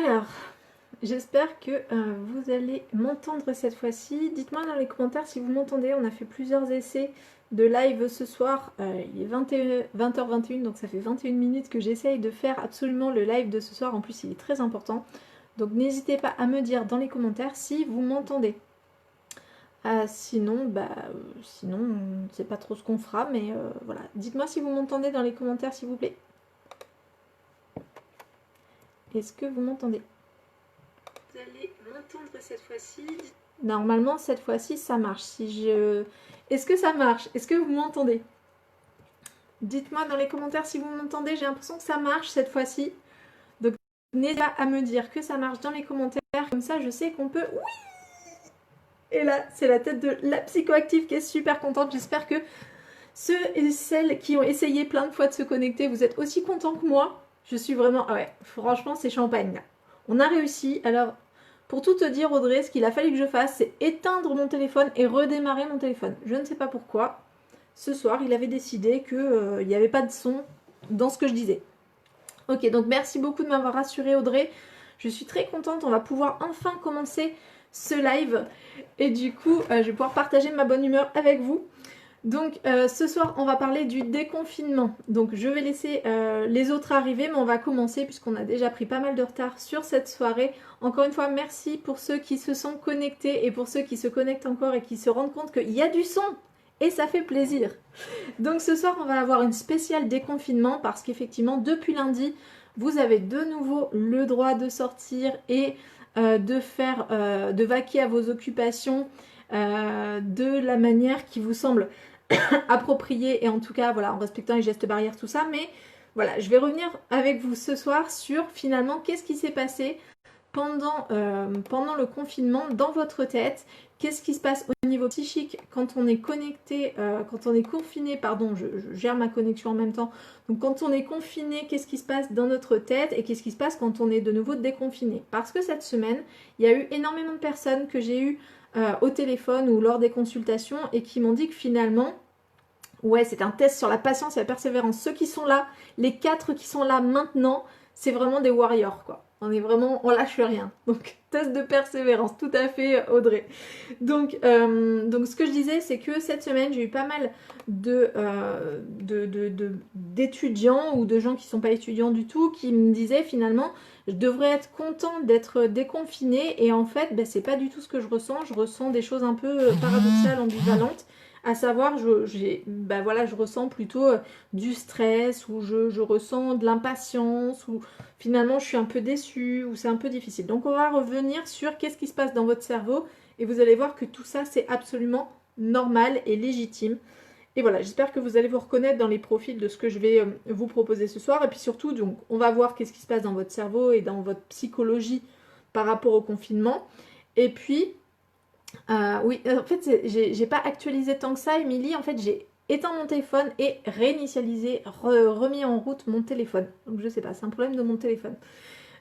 Alors, j'espère que vous allez m'entendre cette fois-ci. Dites-moi dans les commentaires si vous m'entendez. On a fait plusieurs essais de live ce soir. Il est 20h21, donc ça fait 21 minutes que j'essaye de faire absolument le live de ce soir. En plus, il est très important. Donc n'hésitez pas à me dire dans les commentaires si vous m'entendez. Sinon, on ne sait pas trop ce qu'on fera, mais voilà. Dites-moi si vous m'entendez dans les commentaires, s'il vous plaît. Est-ce que vous m'entendez? Vous allez m'entendre cette fois-ci. Normalement, cette fois-ci, ça marche. Est-ce que ça marche? Est-ce que vous m'entendez? Dites-moi dans les commentaires si vous m'entendez. J'ai l'impression que ça marche cette fois-ci. Donc, n'hésitez pas à me dire que ça marche dans les commentaires. Comme ça, je sais qu'on peut... Oui! Et là, c'est la tête de la psychoactive qui est super contente. J'espère que ceux et celles qui ont essayé plein de fois de se connecter, vous êtes aussi contents que moi. Je suis vraiment... Ah ouais, franchement, c'est champagne là. On a réussi. Alors, pour tout te dire, Audrey, ce qu'il a fallu que je fasse, c'est éteindre mon téléphone et redémarrer mon téléphone. Je ne sais pas pourquoi. Ce soir, il avait décidé qu'il n'y avait pas de son dans ce que je disais. Ok, donc merci beaucoup de m'avoir rassurée, Audrey. Je suis très contente. On va pouvoir enfin commencer ce live. Et du coup, je vais pouvoir partager ma bonne humeur avec vous. Donc ce soir on va parler du déconfinement. Donc je vais laisser les autres arriver, mais on va commencer puisqu'on a déjà pris pas mal de retard sur cette soirée. Encore une fois, merci pour ceux qui se sont connectés et pour ceux qui se connectent encore et qui se rendent compte qu'il y a du son. Et ça fait plaisir. Donc ce soir on va avoir une spéciale déconfinement parce qu'effectivement depuis lundi, vous avez de nouveau le droit de sortir et de vaquer à vos occupations de la manière qui vous semble appropriée et en tout cas voilà en respectant les gestes barrières tout ça, mais voilà je vais revenir avec vous ce soir sur finalement qu'est-ce qui s'est passé pendant le confinement dans votre tête, qu'est-ce qui se passe au niveau psychique quand on est connecté, quand on est confiné, pardon je gère ma connexion en même temps, donc quand on est confiné, qu'est-ce qui se passe dans notre tête et qu'est-ce qui se passe quand on est de nouveau déconfiné, parce que cette semaine il y a eu énormément de personnes que j'ai eues au téléphone ou lors des consultations et qui m'ont dit que finalement ouais c'est un test sur la patience et la persévérance. Ceux qui sont là, les 4 qui sont là maintenant, c'est vraiment des warriors quoi. On lâche rien. Donc test de persévérance, tout à fait Audrey. Donc ce que je disais c'est que cette semaine j'ai eu pas mal d'étudiants ou de gens qui ne sont pas étudiants du tout qui me disaient finalement je devrais être content d'être déconfinée et en fait c'est pas du tout ce que je ressens des choses un peu paradoxales, ambivalentes, à savoir je ressens plutôt du stress ou je ressens de l'impatience ou finalement je suis un peu déçue ou c'est un peu difficile. Donc on va revenir sur qu'est-ce qui se passe dans votre cerveau et vous allez voir que tout ça c'est absolument normal et légitime. Et voilà, j'espère que vous allez vous reconnaître dans les profils de ce que je vais vous proposer ce soir. Et puis surtout, donc, on va voir qu'est-ce qui se passe dans votre cerveau et dans votre psychologie par rapport au confinement. Et puis, oui, en fait, j'ai pas actualisé tant que ça, Émilie. En fait, j'ai éteint mon téléphone et réinitialisé, remis en route mon téléphone. Donc, je sais pas, c'est un problème de mon téléphone.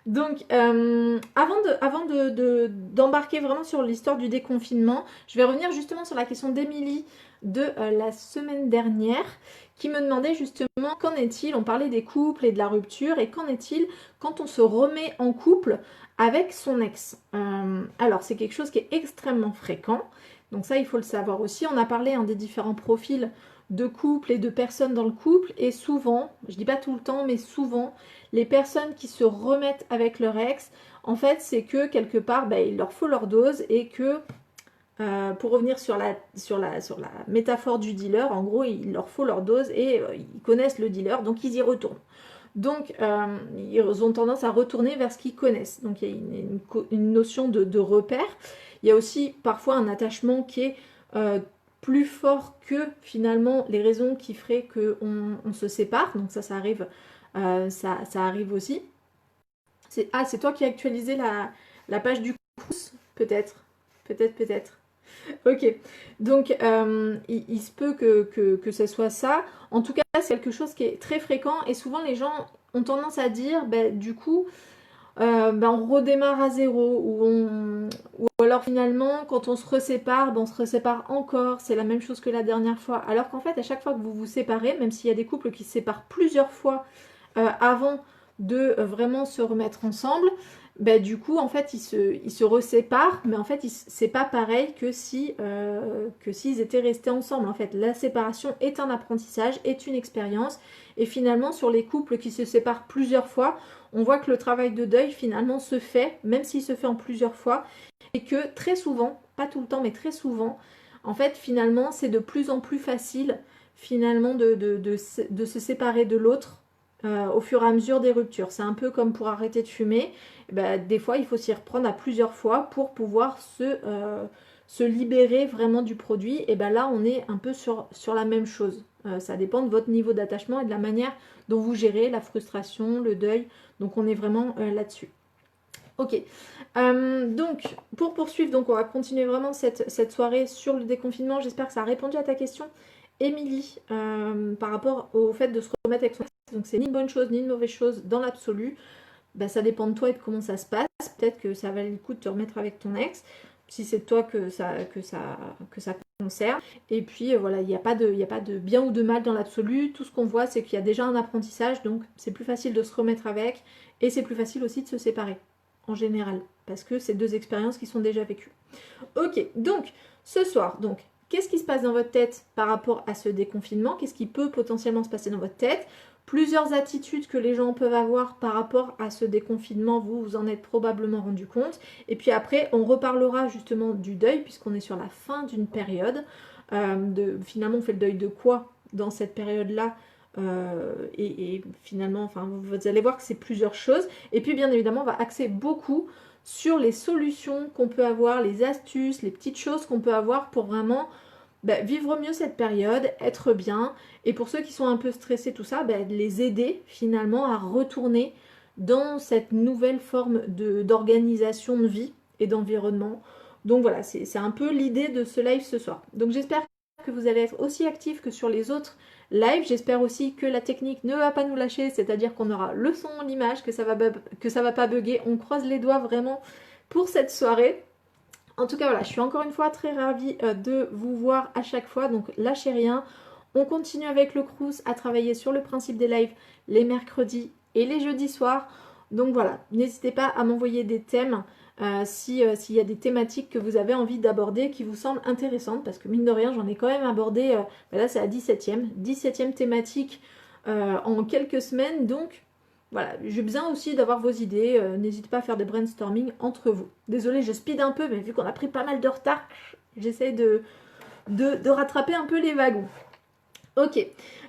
Donc, avant d'embarquer vraiment sur l'histoire du déconfinement, je vais revenir justement sur la question d'Émilie de la semaine dernière, qui me demandait justement qu'en est-il, on parlait des couples et de la rupture, et qu'en est-il quand on se remet en couple avec son ex. Alors, c'est quelque chose qui est extrêmement fréquent, donc ça, il faut le savoir aussi. On a parlé des différents profils de couple et de personnes dans le couple, et souvent, je dis pas tout le temps, mais souvent, les personnes qui se remettent avec leur ex, en fait, c'est que quelque part, il leur faut leur dose et que, pour revenir sur la métaphore du dealer, en gros, il leur faut leur dose et ils connaissent le dealer, donc ils y retournent. Donc, ils ont tendance à retourner vers ce qu'ils connaissent. Donc, il y a une notion de repère. Il y a aussi parfois un attachement qui est plus fort que finalement les raisons qui feraient qu'on se sépare. Donc ça arrive, ça arrive aussi. C'est toi qui as actualisé la page du Crous? Peut-être. Ok. Donc, il se peut que ce soit ça. En tout cas, c'est quelque chose qui est très fréquent et souvent les gens ont tendance à dire, du coup, on redémarre à zéro ou alors finalement, quand on se sépare, on se sépare encore. C'est la même chose que la dernière fois. Alors qu'en fait, à chaque fois que vous vous séparez, même s'il y a des couples qui se séparent plusieurs fois avant de vraiment se remettre ensemble, bah, du coup, en fait, ils se reséparent, mais en fait, c'est pas pareil que si que s'ils étaient restés ensemble. En fait, la séparation est un apprentissage, est une expérience, et finalement, sur les couples qui se séparent plusieurs fois, on voit que le travail de deuil, finalement, se fait, même s'il se fait en plusieurs fois, et que très souvent, pas tout le temps, mais très souvent, en fait, finalement, c'est de plus en plus facile, finalement, de se séparer de l'autre au fur et à mesure des ruptures. C'est un peu comme pour arrêter de fumer. Bah, des fois, il faut s'y reprendre à plusieurs fois pour pouvoir se libérer vraiment du produit. Et ben là, on est un peu sur la même chose. Ça dépend de votre niveau d'attachement et de la manière dont vous gérez la frustration, le deuil. Donc, on est vraiment là-dessus. Ok, donc pour poursuivre, donc on va continuer vraiment cette soirée sur le déconfinement. J'espère que ça a répondu à ta question, Émilie, par rapport au fait de se remettre avec son ex. Donc c'est ni une bonne chose ni une mauvaise chose dans l'absolu. Bah, ça dépend de toi et de comment ça se passe. Peut-être que ça valait le coup de te remettre avec ton ex, si c'est toi que ça concerne. Et puis voilà, il n'y a pas de bien ou de mal dans l'absolu. Tout ce qu'on voit, c'est qu'il y a déjà un apprentissage, donc c'est plus facile de se remettre avec, et c'est plus facile aussi de se séparer, en général, parce que c'est deux expériences qui sont déjà vécues. Ok, donc ce soir, donc qu'est-ce qui se passe dans votre tête par rapport à ce déconfinement? Qu'est-ce qui peut potentiellement se passer dans votre tête? Plusieurs attitudes que les gens peuvent avoir par rapport à ce déconfinement, vous vous en êtes probablement rendu compte. Et puis après, on reparlera justement du deuil, puisqu'on est sur la fin d'une période. Finalement, on fait le deuil de quoi dans cette période-là? Et finalement, enfin, vous allez voir que c'est plusieurs choses. Et puis, bien évidemment, on va axer beaucoup sur les solutions qu'on peut avoir, les astuces, les petites choses qu'on peut avoir pour vraiment vivre mieux cette période, être bien. Et pour ceux qui sont un peu stressés, tout ça, les aider finalement à retourner dans cette nouvelle forme d'organisation de vie et d'environnement. Donc voilà, c'est un peu l'idée de ce live ce soir. Donc j'espère que vous allez être aussi actifs que sur les autres lives. J'espère aussi que la technique ne va pas nous lâcher, c'est-à-dire qu'on aura le son, l'image, que ça va pas bugger. On croise les doigts vraiment pour cette soirée. En tout cas, voilà, je suis encore une fois très ravie de vous voir à chaque fois, donc lâchez rien. On continue avec le Crous à travailler sur le principe des lives les mercredis et les jeudis soirs. Donc voilà, n'hésitez pas à m'envoyer des thèmes s'il y a des thématiques que vous avez envie d'aborder qui vous semblent intéressantes, parce que mine de rien, j'en ai quand même abordé, là c'est la 17e thématique en quelques semaines, donc voilà, j'ai besoin aussi d'avoir vos idées. N'hésitez pas à faire des brainstorming entre vous. Désolée, je speed un peu, mais vu qu'on a pris pas mal de retard, j'essaie de rattraper un peu les wagons. Ok,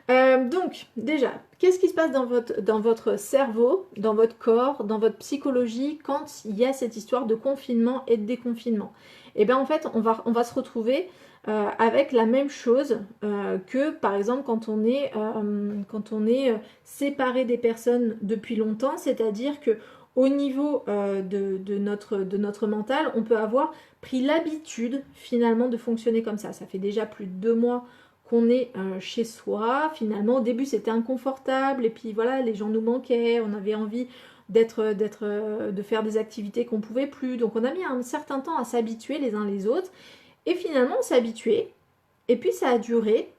donc déjà, qu'est-ce qui se passe dans votre cerveau, dans votre corps, dans votre psychologie quand il y a cette histoire de confinement et de déconfinement? Et bien en fait, on va se retrouver avec la même chose que par exemple quand on est séparé des personnes depuis longtemps, c'est-à-dire que au niveau de notre mental, on peut avoir pris l'habitude finalement de fonctionner comme ça. Ça fait déjà plus de 2 mois qu'on est chez soi. Finalement, au début, c'était inconfortable, et puis voilà, les gens nous manquaient, on avait envie de faire des activités qu'on pouvait plus. Donc on a mis un certain temps à s'habituer les uns les autres. Et finalement, on s'est habitué. Et puis ça a duré.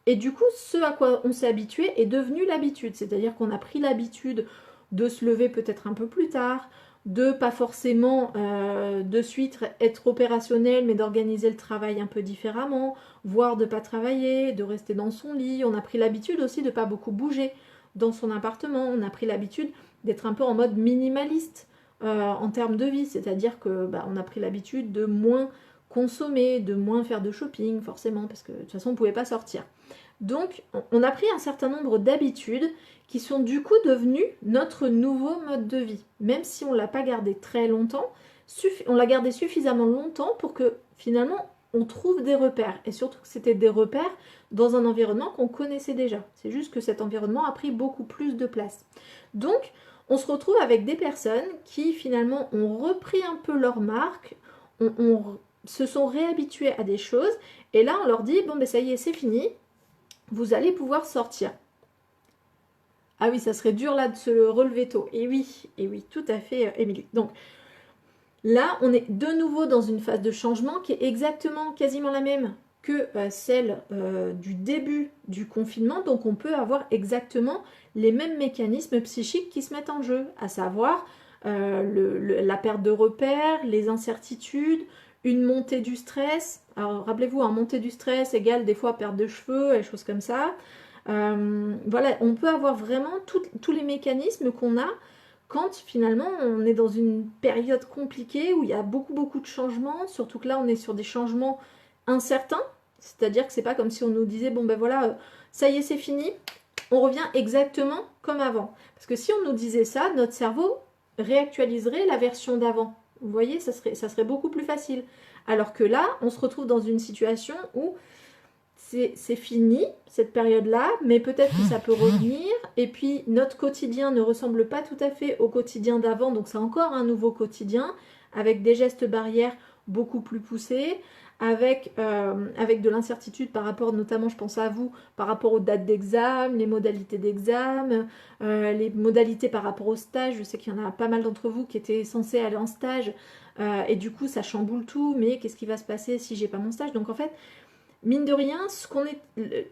Et du coup, ce à quoi on s'est habitué est devenu l'habitude. C'est-à-dire qu'on a pris l'habitude de se lever peut-être un peu plus tard, de pas forcément de suite être opérationnel, mais d'organiser le travail un peu différemment, voire de pas travailler, de rester dans son lit. On a pris l'habitude aussi de pas beaucoup bouger dans son appartement. On a pris l'habitude d'être un peu en mode minimaliste en termes de vie. C'est-à-dire que on a pris l'habitude de moins consommer, de moins faire de shopping forcément, parce que de toute façon on ne pouvait pas sortir. Donc on a pris un certain nombre d'habitudes qui sont du coup devenues notre nouveau mode de vie. Même si on ne l'a pas gardé très longtemps, on l'a gardé suffisamment longtemps pour que finalement on trouve des repères. Et surtout que c'était des repères dans un environnement qu'on connaissait déjà. C'est juste que cet environnement a pris beaucoup plus de place. Donc on se retrouve avec des personnes qui finalement ont repris un peu leur marque, se sont réhabitués à des choses, et là on leur dit bon ça y est, c'est fini, vous allez pouvoir sortir. Ah oui, ça serait dur là de se relever tôt. Et oui, tout à fait, Émilie. Donc là, on est de nouveau dans une phase de changement qui est exactement, quasiment la même que celle du début du confinement. Donc on peut avoir exactement les mêmes mécanismes psychiques qui se mettent en jeu, à savoir la perte de repères, les incertitudes, une montée du stress. Alors rappelez-vous, montée du stress égale des fois perte de cheveux et choses comme ça. Voilà, on peut avoir vraiment tous les mécanismes qu'on a quand finalement on est dans une période compliquée où il y a beaucoup de changements, surtout que là on est sur des changements incertains, c'est-à-dire que c'est pas comme si on nous disait bon ben voilà, ça y est c'est fini, on revient exactement comme avant. Parce que si on nous disait ça, notre cerveau réactualiserait la version d'avant. Vous voyez, ça serait beaucoup plus facile. Alors que là, on se retrouve dans une situation où c'est fini, cette période-là, mais peut-être que ça peut revenir. Et puis, notre quotidien ne ressemble pas tout à fait au quotidien d'avant, donc c'est encore un nouveau quotidien, avec des gestes barrières beaucoup plus poussés, avec de l'incertitude par rapport, notamment, je pense à vous, par rapport aux dates d'examen, les modalités d'examen, les modalités par rapport au stage. Je sais qu'il y en a pas mal d'entre vous qui étaient censés aller en stage, et du coup, ça chamboule tout, mais qu'est-ce qui va se passer si j'ai pas mon stage? Donc, en fait, mine de rien,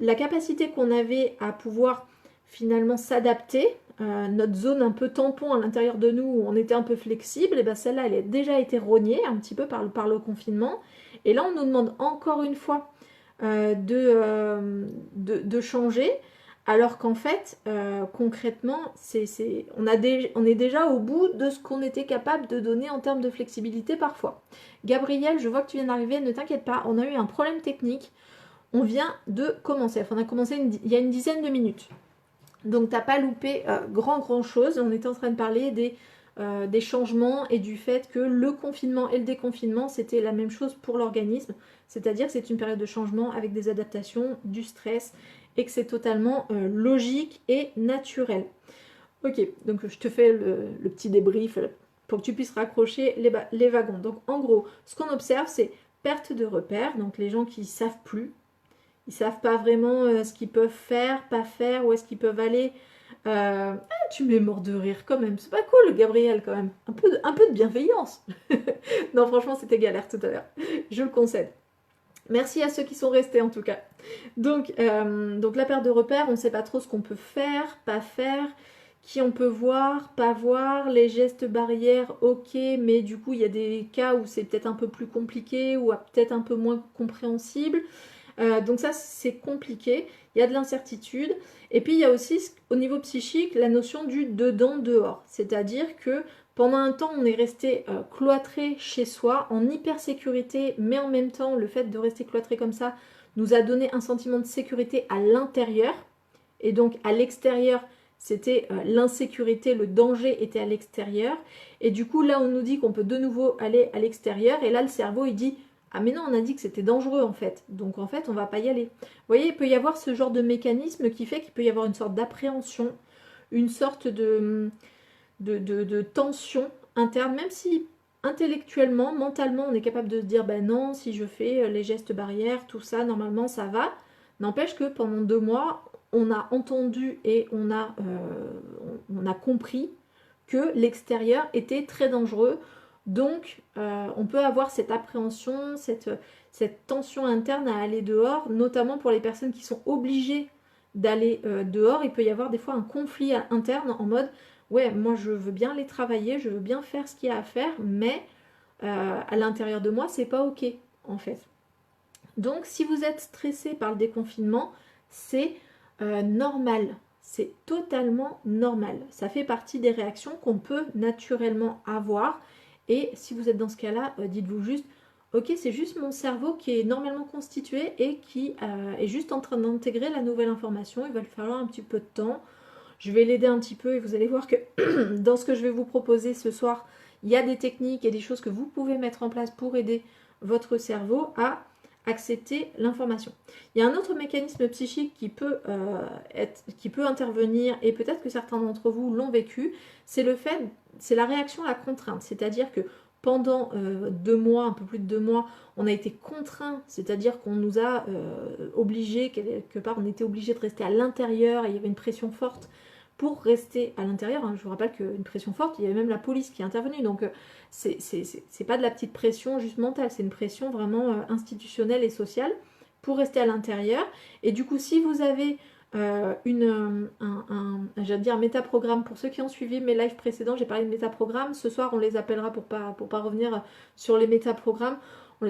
la capacité qu'on avait à pouvoir finalement s'adapter, notre zone un peu tampon à l'intérieur de nous, où on était un peu flexible, et bien celle-là, elle a déjà été rognée un petit peu par le confinement. Et là, on nous demande encore une fois de changer, alors qu'en fait, concrètement, on est déjà au bout de ce qu'on était capable de donner en termes de flexibilité parfois. Gabriel, je vois que tu viens d'arriver, ne t'inquiète pas, on a eu un problème technique. On vient de commencer, enfin on a commencé il y a une dizaine de minutes. Donc t'as pas loupé grand chose. On était en train de parler des changements et du fait que le confinement et le déconfinement, c'était la même chose pour l'organisme. C'est-à-dire que c'est une période de changement avec des adaptations, du stress, et que c'est totalement logique et naturel. Ok, donc je te fais le petit débrief pour que tu puisses raccrocher les wagons. Donc en gros, ce qu'on observe, c'est perte de repères, donc les gens qui ne savent plus, ils savent pas vraiment ce qu'ils peuvent faire, pas faire, où est-ce qu'ils peuvent aller. Tu m'es mort de rire quand même, c'est pas cool Gabriel quand même, un peu de bienveillance. Non franchement c'était galère tout à l'heure, je le concède. Merci à ceux qui sont restés en tout cas. Donc la perte de repères, on ne sait pas trop ce qu'on peut faire, pas faire, qui on peut voir, pas voir, les gestes barrières, ok, mais du coup il y a des cas où c'est peut-être un peu plus compliqué ou peut-être un peu moins compréhensible. Donc ça c'est compliqué, il y a de l'incertitude. Et puis il y a aussi au niveau psychique la notion du dedans-dehors. C'est-à-dire que pendant un temps on est resté cloîtré chez soi, en hyper sécurité, mais en même temps le fait de rester cloîtré comme ça nous a donné un sentiment de sécurité à l'intérieur. Et donc à l'extérieur c'était l'insécurité, le danger était à l'extérieur. Et du coup là on nous dit qu'on peut de nouveau aller à l'extérieur. Et là le cerveau il dit ah mais non, on a dit que c'était dangereux en fait, donc en fait on va pas y aller. Vous voyez, il peut y avoir ce genre de mécanisme qui fait qu'il peut y avoir une sorte d'appréhension, une sorte de tension interne, même si intellectuellement, mentalement on est capable de se dire ben non, si je fais les gestes barrières, tout ça, normalement ça va. N'empêche que pendant 2 mois, on a entendu et on a compris que l'extérieur était très dangereux. Donc, on peut avoir cette appréhension, cette tension interne à aller dehors, notamment pour les personnes qui sont obligées d'aller dehors. Il peut y avoir des fois un conflit interne en mode ouais, moi je veux bien aller travailler, je veux bien faire ce qu'il y a à faire, mais à l'intérieur de moi, c'est pas ok en fait. Donc, si vous êtes stressé par le déconfinement, c'est normal. C'est totalement normal. Ça fait partie des réactions qu'on peut naturellement avoir. Et si vous êtes dans ce cas-là, dites-vous juste, ok, c'est juste mon cerveau qui est normalement constitué et qui est juste en train d'intégrer la nouvelle information. Il va lui falloir un petit peu de temps. Je vais l'aider un petit peu et vous allez voir que dans ce que je vais vous proposer ce soir, il y a des techniques et des choses que vous pouvez mettre en place pour aider votre cerveau à accepter l'information. Il y a un autre mécanisme psychique qui peut intervenir, et peut-être que certains d'entre vous l'ont vécu, c'est la réaction à la contrainte. C'est-à-dire que pendant 2 mois, un peu plus de 2 mois, on a été contraint, c'est-à-dire qu'on nous a obligés, quelque part on était obligé de rester à l'intérieur, et il y avait une pression forte pour rester à l'intérieur. Je vous rappelle qu'une pression forte, il y avait même la police qui est intervenue, donc c'est pas de la petite pression juste mentale, c'est une pression vraiment institutionnelle et sociale pour rester à l'intérieur. Et du coup, si vous avez j'allais dire un métaprogramme. Pour ceux qui ont suivi mes lives précédents, j'ai parlé de métaprogramme. Ce soir, on les appellera pour pas revenir sur les métaprogrammes.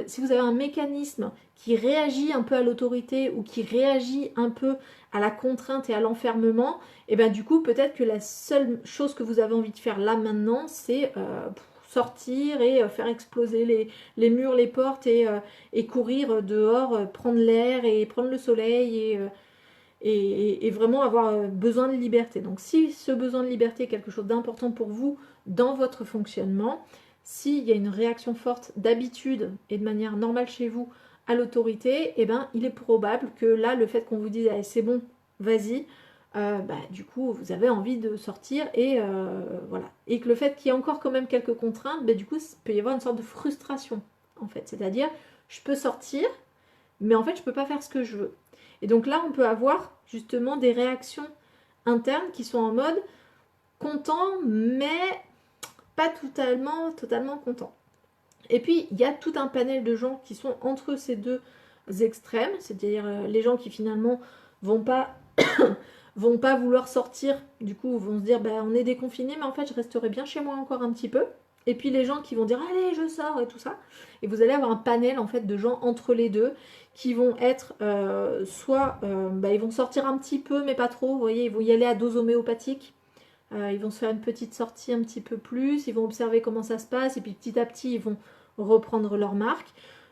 Si vous avez un mécanisme qui réagit un peu à l'autorité ou qui réagit un peu à la contrainte et à l'enfermement, et bien du coup, peut-être que la seule chose que vous avez envie de faire là maintenant, c'est sortir et faire exploser les murs, les portes et courir dehors, prendre l'air et prendre le soleil et vraiment avoir besoin de liberté. Donc si ce besoin de liberté est quelque chose d'important pour vous dans votre fonctionnement, s'il y a une réaction forte d'habitude et de manière normale chez vous à l'autorité, eh ben, il est probable que là, le fait qu'on vous dise allez, c'est bon, vas-y, du coup, vous avez envie de sortir et voilà. Et que le fait qu'il y ait encore quand même quelques contraintes, du coup, il peut y avoir une sorte de frustration, en fait. C'est-à-dire, je peux sortir, mais en fait, je ne peux pas faire ce que je veux. Et donc là, on peut avoir justement des réactions internes qui sont en mode content, mais pas totalement content. Et puis, il y a tout un panel de gens qui sont entre ces deux extrêmes, c'est-à-dire les gens qui finalement vont pas, vont pas vouloir sortir, du coup vont se dire on est déconfiné, mais en fait je resterai bien chez moi encore un petit peu. Et puis les gens qui vont dire allez je sors et tout ça. Et vous allez avoir un panel en fait de gens entre les deux qui vont être soit ils vont sortir un petit peu mais pas trop, vous voyez, ils vont y aller à dose homéopathique. Ils vont se faire une petite sortie un petit peu plus, ils vont observer comment ça se passe et puis petit à petit ils vont reprendre leur marque.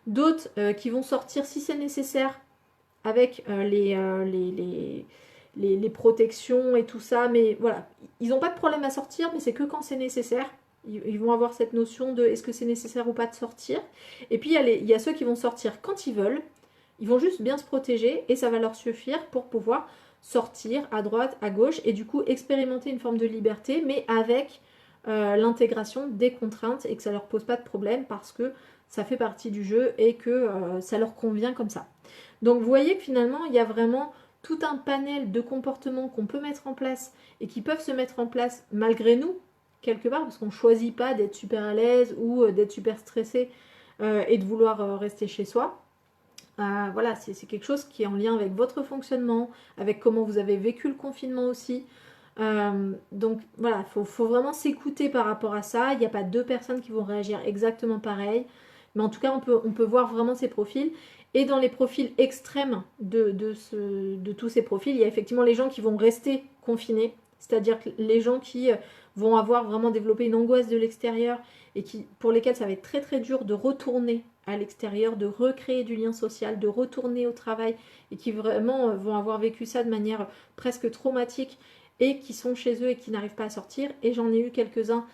D'autres qui vont sortir si c'est nécessaire avec les protections et tout ça, mais voilà, ils n'ont pas de problème à sortir, mais c'est que quand c'est nécessaire. Ils vont avoir cette notion de est-ce que c'est nécessaire ou pas de sortir. Et puis il y a ceux qui vont sortir quand ils veulent, ils vont juste bien se protéger et ça va leur suffire pour pouvoir sortir à droite, à gauche et du coup expérimenter une forme de liberté, mais avec l'intégration des contraintes et que ça leur pose pas de problème parce que ça fait partie du jeu et que ça leur convient comme ça. Donc vous voyez que finalement il y a vraiment tout un panel de comportements qu'on peut mettre en place et qui peuvent se mettre en place malgré nous, quelque part, parce qu'on ne choisit pas d'être super à l'aise ou d'être super stressé et de vouloir rester chez soi. Voilà, c'est quelque chose qui est en lien avec votre fonctionnement, avec comment vous avez vécu le confinement aussi. Donc voilà, faut vraiment s'écouter par rapport à ça. Il n'y a pas deux personnes qui vont réagir exactement pareil. Mais en tout cas, on peut voir vraiment ces profils. Et dans les profils extrêmes de tous ces profils, il y a effectivement les gens qui vont rester confinés. C'est-à-dire les gens qui vont avoir vraiment développé une angoisse de l'extérieur et pour lesquels ça va être très très dur de retourner à l'extérieur, de recréer du lien social, de retourner au travail et qui vraiment vont avoir vécu ça de manière presque traumatique et qui sont chez eux et qui n'arrivent pas à sortir. Et j'en ai eu quelques-uns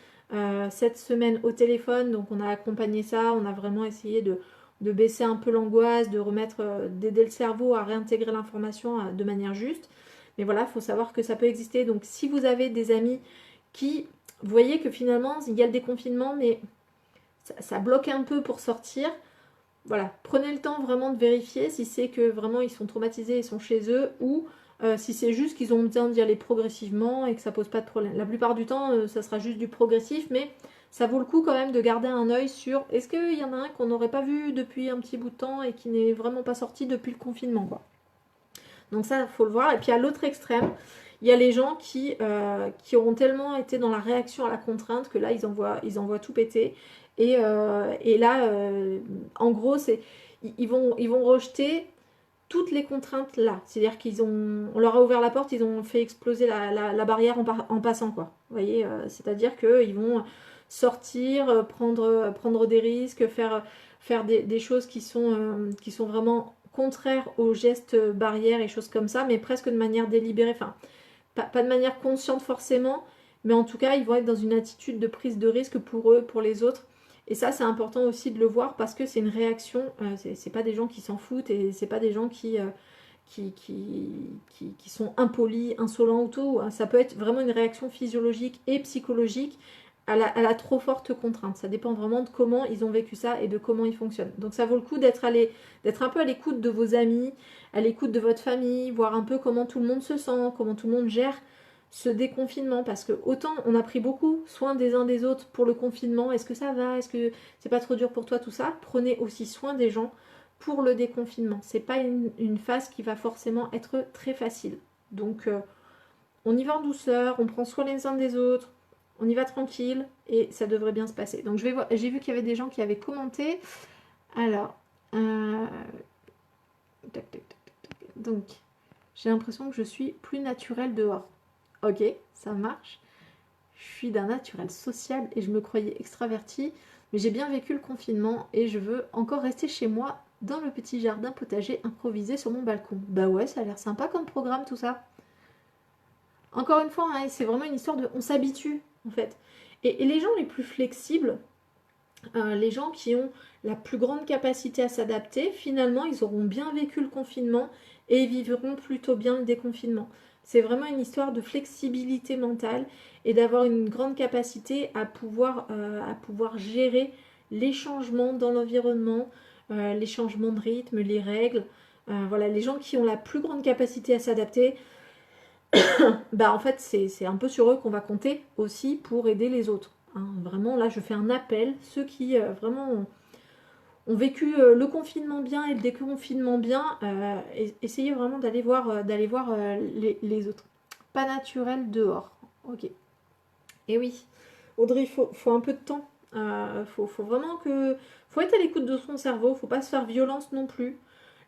cette semaine au téléphone, donc on a accompagné ça, on a vraiment essayé de baisser un peu l'angoisse, de remettre, d'aider le cerveau à réintégrer l'information de manière juste. Mais voilà, il faut savoir que ça peut exister. Donc si vous avez des amis qui, vous voyez que finalement il y a le déconfinement, mais ça bloque un peu pour sortir, voilà, prenez le temps vraiment de vérifier si c'est que vraiment ils sont traumatisés, ils sont chez eux, ou si c'est juste qu'ils ont besoin d'y aller progressivement et que ça pose pas de problème. La plupart du temps, ça sera juste du progressif, mais ça vaut le coup quand même de garder un œil sur est-ce qu'il y en a un qu'on n'aurait pas vu depuis un petit bout de temps et qui n'est vraiment pas sorti depuis le confinement, quoi. Donc ça, il faut le voir. Et puis à l'autre extrême, il y a les gens qui auront tellement été dans la réaction à la contrainte que là, ils envoient tout péter. Et là, en gros, ils vont rejeter toutes les contraintes là. C'est-à-dire on leur a ouvert la porte, ils ont fait exploser la barrière en passant, quoi. Vous voyez, c'est-à-dire qu'ils vont sortir, prendre des risques, faire des choses qui sont vraiment contraires aux gestes barrières et choses comme ça, mais presque de manière délibérée, enfin, pas de manière consciente forcément, mais en tout cas, ils vont être dans une attitude de prise de risque pour eux, pour les autres. Et ça, c'est important aussi de le voir parce que c'est une réaction, c'est pas des gens qui s'en foutent et c'est pas des gens qui sont impolis, insolents ou tout. Ça peut être vraiment une réaction physiologique et psychologique à la trop forte contrainte. Ça dépend vraiment de comment ils ont vécu ça et de comment ils fonctionnent. Donc ça vaut le coup d'être un peu à l'écoute de vos amis, à l'écoute de votre famille, voir un peu comment tout le monde se sent, comment tout le monde gère ce déconfinement, parce que autant on a pris beaucoup soin des uns des autres pour le confinement, est-ce que ça va, est-ce que c'est pas trop dur pour toi, tout ça, prenez aussi soin des gens pour le déconfinement. C'est pas une phase qui va forcément être très facile. Donc, on y va en douceur, on prend soin les uns des autres, on y va tranquille et ça devrait bien se passer. Donc, je vais voir, j'ai vu qu'il y avait des gens qui avaient commenté. Alors, tac, tac, tac, tac. Donc, j'ai l'impression que je suis plus naturelle dehors. Ok, ça marche. Je suis d'un naturel sociable et je me croyais extravertie, mais j'ai bien vécu le confinement et je veux encore rester chez moi dans le petit jardin potager improvisé sur mon balcon. Bah ouais, ça a l'air sympa comme programme tout ça. Encore une fois, hein, c'est vraiment une histoire de... On s'habitue en fait. Et les gens les plus flexibles, les gens qui ont la plus grande capacité à s'adapter, finalement, ils auront bien vécu le confinement et ils vivront plutôt bien le déconfinement. C'est vraiment une histoire de flexibilité mentale et d'avoir une grande capacité à pouvoir gérer les changements dans l'environnement, les changements de rythme, les règles. Voilà, les gens qui ont la plus grande capacité à s'adapter, bah en fait c'est un peu sur eux qu'on va compter aussi pour aider les autres. Hein. Vraiment là je fais un appel, ceux qui vraiment ont vécu le confinement bien et le déconfinement bien, essayez vraiment d'aller voir les autres. Pas naturel dehors. Ok. Et oui, Audrey, faut un peu de temps. Faut vraiment que. Faut être à l'écoute de son cerveau, faut pas se faire violence non plus.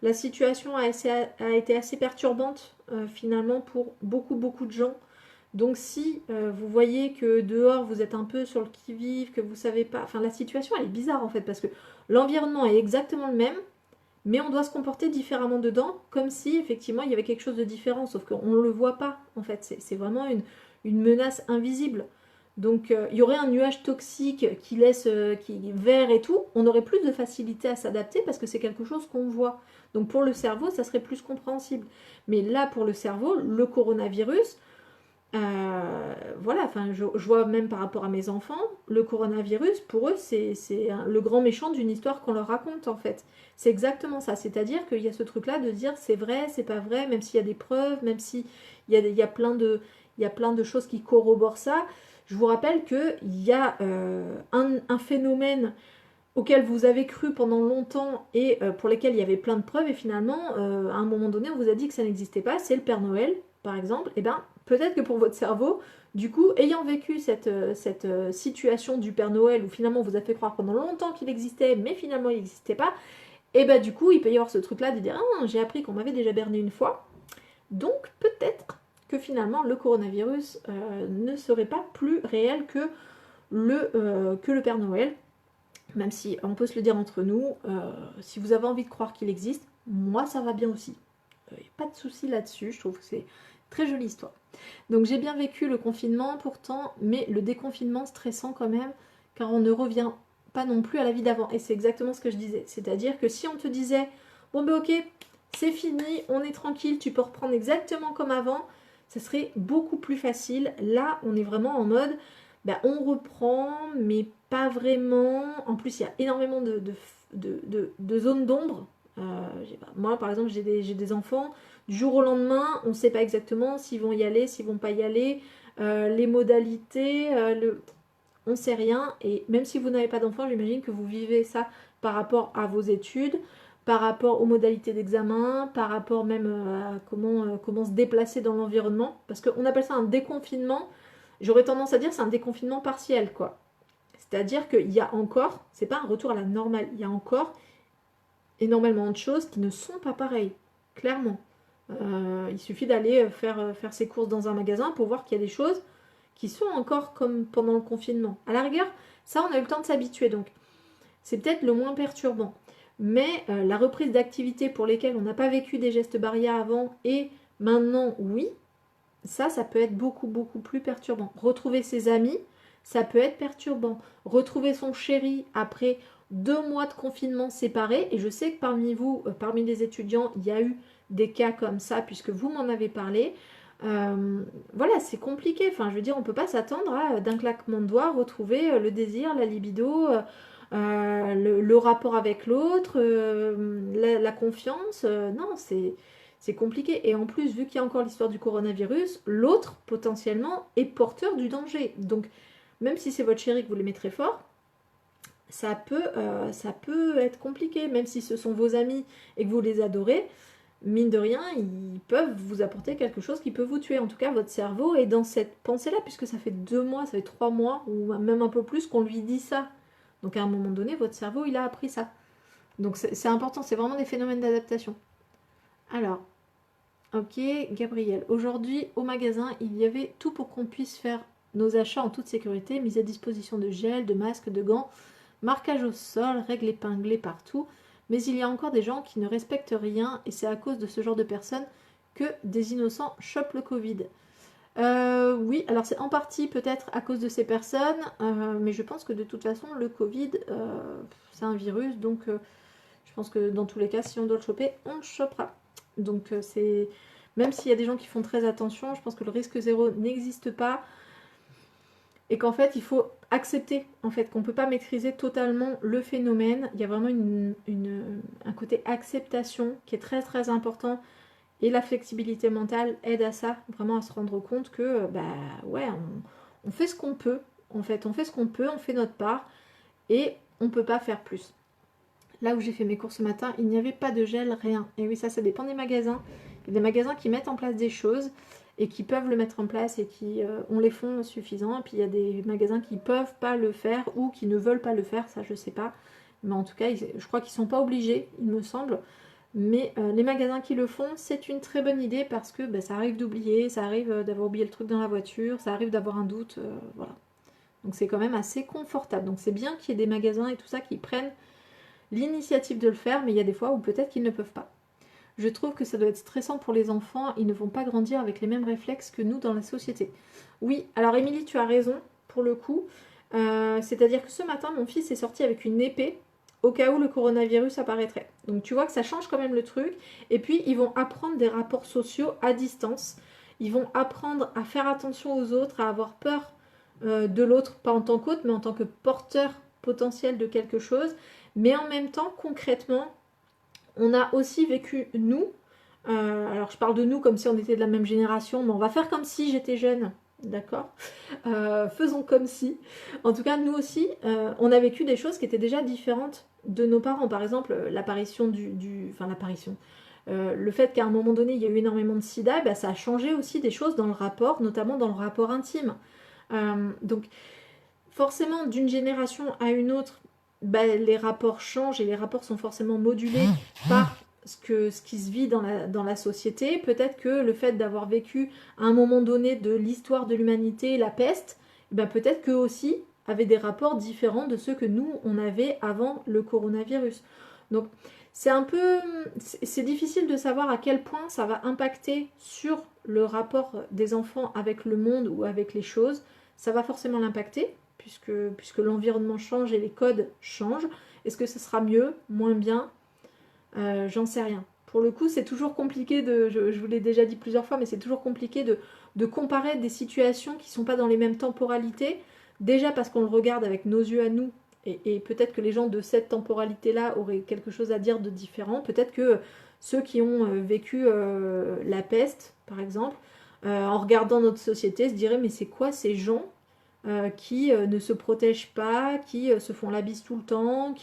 La situation a été assez perturbante finalement pour beaucoup de gens. Donc si vous voyez que dehors vous êtes un peu sur le qui-vive, que vous savez pas, enfin la situation elle est bizarre en fait parce que l'environnement est exactement le même, mais on doit se comporter différemment dedans, comme si effectivement il y avait quelque chose de différent, sauf qu'on ne le voit pas en fait. C'est vraiment une menace invisible. Donc il y aurait un nuage toxique qui laisse qui vert et tout, on aurait plus de facilité à s'adapter parce que c'est quelque chose qu'on voit. Donc pour le cerveau, ça serait plus compréhensible. Mais là pour le cerveau, le coronavirus, voilà, enfin, je vois même par rapport à mes enfants, le coronavirus, pour eux, c'est le grand méchant d'une histoire qu'on leur raconte, en fait. C'est exactement ça. C'est-à-dire qu'il y a ce truc-là de dire c'est vrai, c'est pas vrai, même s'il y a des preuves, même s'il y a il y a plein de choses qui corroborent ça. Je vous rappelle qu'il y a un phénomène auquel vous avez cru pendant longtemps et pour lesquels il y avait plein de preuves, et finalement, à un moment donné, on vous a dit que ça n'existait pas, c'est le Père Noël, par exemple. Et bien, peut-être que pour votre cerveau, du coup, ayant vécu cette situation du Père Noël où finalement on vous a fait croire pendant longtemps qu'il existait, mais finalement il n'existait pas, et bien du coup, il peut y avoir ce truc-là de dire ah, j'ai appris qu'on m'avait déjà berné une fois, donc peut-être que finalement le coronavirus ne serait pas plus réel que le Père Noël. Même si on peut se le dire entre nous, si vous avez envie de croire qu'il existe, moi ça va bien aussi. Il n'y a pas de souci là-dessus, je trouve que c'est très jolie histoire. Donc j'ai bien vécu le confinement pourtant, mais le déconfinement stressant quand même, car on ne revient pas non plus à la vie d'avant. Et c'est exactement ce que je disais. C'est-à-dire que si on te disait, bon ben ok, c'est fini, on est tranquille, tu peux reprendre exactement comme avant, ce serait beaucoup plus facile. Là, on est vraiment en mode, ben, on reprend, mais pas vraiment. En plus, il y a énormément de zones d'ombre. Moi, par exemple, j'ai des enfants. Du jour au lendemain, on ne sait pas exactement s'ils vont y aller, s'ils vont pas y aller, les modalités, on ne sait rien. Et même si vous n'avez pas d'enfants, j'imagine que vous vivez ça par rapport à vos études, par rapport aux modalités d'examen, par rapport même à comment se déplacer dans l'environnement. Parce qu'on appelle ça un déconfinement. J'aurais tendance à dire c'est un déconfinement partiel, quoi. C'est-à-dire qu'il y a encore, c'est pas un retour à la normale, il y a encore énormément de choses qui ne sont pas pareilles, clairement. Il suffit d'aller faire ses courses dans un magasin pour voir qu'il y a des choses qui sont encore comme pendant le confinement. À la rigueur, ça, on a eu le temps de s'habituer, donc c'est peut-être le moins perturbant. Mais la reprise d'activités pour lesquelles on n'a pas vécu des gestes barrières avant et maintenant, oui, ça peut être beaucoup plus perturbant. Retrouver ses amis, ça peut être perturbant. Retrouver son chéri après 2 mois de confinement séparés, et je sais que parmi vous, parmi les étudiants, il y a eu des cas comme ça, puisque vous m'en avez parlé. Voilà, c'est compliqué. Enfin, je veux dire, on ne peut pas s'attendre à, d'un claquement de doigts, retrouver le désir, la libido, le rapport avec l'autre, la confiance. Non, c'est compliqué. Et en plus, vu qu'il y a encore l'histoire du coronavirus, l'autre, potentiellement, est porteur du danger. Donc, même si c'est votre chéri que vous l'aimez très fort, ça peut être compliqué. Même si ce sont vos amis et que vous les adorez, mine de rien, ils peuvent vous apporter quelque chose qui peut vous tuer. En tout cas, votre cerveau est dans cette pensée-là, puisque ça fait 2 mois, ça fait 3 mois, ou même un peu plus qu'on lui dit ça. Donc à un moment donné, votre cerveau, il a appris ça. Donc c'est important, c'est vraiment des phénomènes d'adaptation. Alors, ok, Gabriel. Aujourd'hui, au magasin, il y avait tout pour qu'on puisse faire nos achats en toute sécurité, mise à disposition de gel, de masques, de gants, marquage au sol, règles épinglées partout. Mais il y a encore des gens qui ne respectent rien et c'est à cause de ce genre de personnes que des innocents chopent le Covid. Oui, alors c'est en partie peut-être à cause de ces personnes, mais je pense que de toute façon, le Covid, c'est un virus, donc je pense que dans tous les cas, si on doit le choper, on le chopera. Donc c'est... Même s'il y a des gens qui font très attention, je pense que le risque zéro n'existe pas et qu'en fait, il faut accepter en fait qu'on ne peut pas maîtriser totalement le phénomène. Il y a vraiment un côté acceptation qui est très très important et la flexibilité mentale aide à ça, vraiment à se rendre compte que bah ouais, on fait ce qu'on peut. En fait, on fait ce qu'on peut, on fait notre part et on ne peut pas faire plus. Là où j'ai fait mes courses ce matin, il n'y avait pas de gel, rien. Et oui, ça dépend des magasins. Il y a des magasins qui mettent en place des choses et qui peuvent le mettre en place et qui ont les fonds suffisants. Et puis il y a des magasins qui ne peuvent pas le faire ou qui ne veulent pas le faire, ça je ne sais pas. Mais en tout cas, je crois qu'ils ne sont pas obligés, il me semble. Mais les magasins qui le font, c'est une très bonne idée parce que bah, ça arrive d'oublier, ça arrive d'avoir oublié le truc dans la voiture, ça arrive d'avoir un doute, voilà. Donc c'est quand même assez confortable. Donc c'est bien qu'il y ait des magasins et tout ça qui prennent l'initiative de le faire, mais il y a des fois où peut-être qu'ils ne peuvent pas. Je trouve que ça doit être stressant pour les enfants, ils ne vont pas grandir avec les mêmes réflexes que nous dans la société. Oui, alors Émilie, tu as raison, pour le coup. C'est-à-dire que ce matin, mon fils est sorti avec une épée au cas où le coronavirus apparaîtrait. Donc tu vois que ça change quand même le truc. Et puis, ils vont apprendre des rapports sociaux à distance. Ils vont apprendre à faire attention aux autres, à avoir peur de l'autre, pas en tant qu'hôte, mais en tant que porteur potentiel de quelque chose. Mais en même temps, concrètement, on a aussi vécu, nous, alors je parle de nous comme si on était de la même génération, mais on va faire comme si j'étais jeune, d'accord, faisons comme si. En tout cas, nous aussi, on a vécu des choses qui étaient déjà différentes de nos parents. Par exemple, l'apparition le fait qu'à un moment donné, il y a eu énormément de sida, bah, ça a changé aussi des choses dans le rapport, notamment dans le rapport intime. Donc, forcément, d'une génération à une autre, bah, les rapports changent et les rapports sont forcément modulés par ce qui se vit dans la société. Peut-être que le fait d'avoir vécu à un moment donné de l'histoire de l'humanité la peste, bah, peut-être qu'eux aussi avaient des rapports différents de ceux que nous, on avait avant le coronavirus. Donc, c'est difficile de savoir à quel point ça va impacter sur le rapport des enfants avec le monde ou avec les choses. Ça va forcément l'impacter, puisque l'environnement change et les codes changent. Est-ce que ce sera mieux, moins bien? J'en sais rien. Pour le coup, c'est toujours compliqué je vous l'ai déjà dit plusieurs fois, mais c'est toujours compliqué de comparer des situations qui ne sont pas dans les mêmes temporalités. Déjà parce qu'on le regarde avec nos yeux à nous, et peut-être que les gens de cette temporalité-là auraient quelque chose à dire de différent. Peut-être que ceux qui ont vécu la peste, par exemple, en regardant notre société, se diraient mais c'est quoi ces gens qui ne se protègent pas, qui se font la bise tout le temps,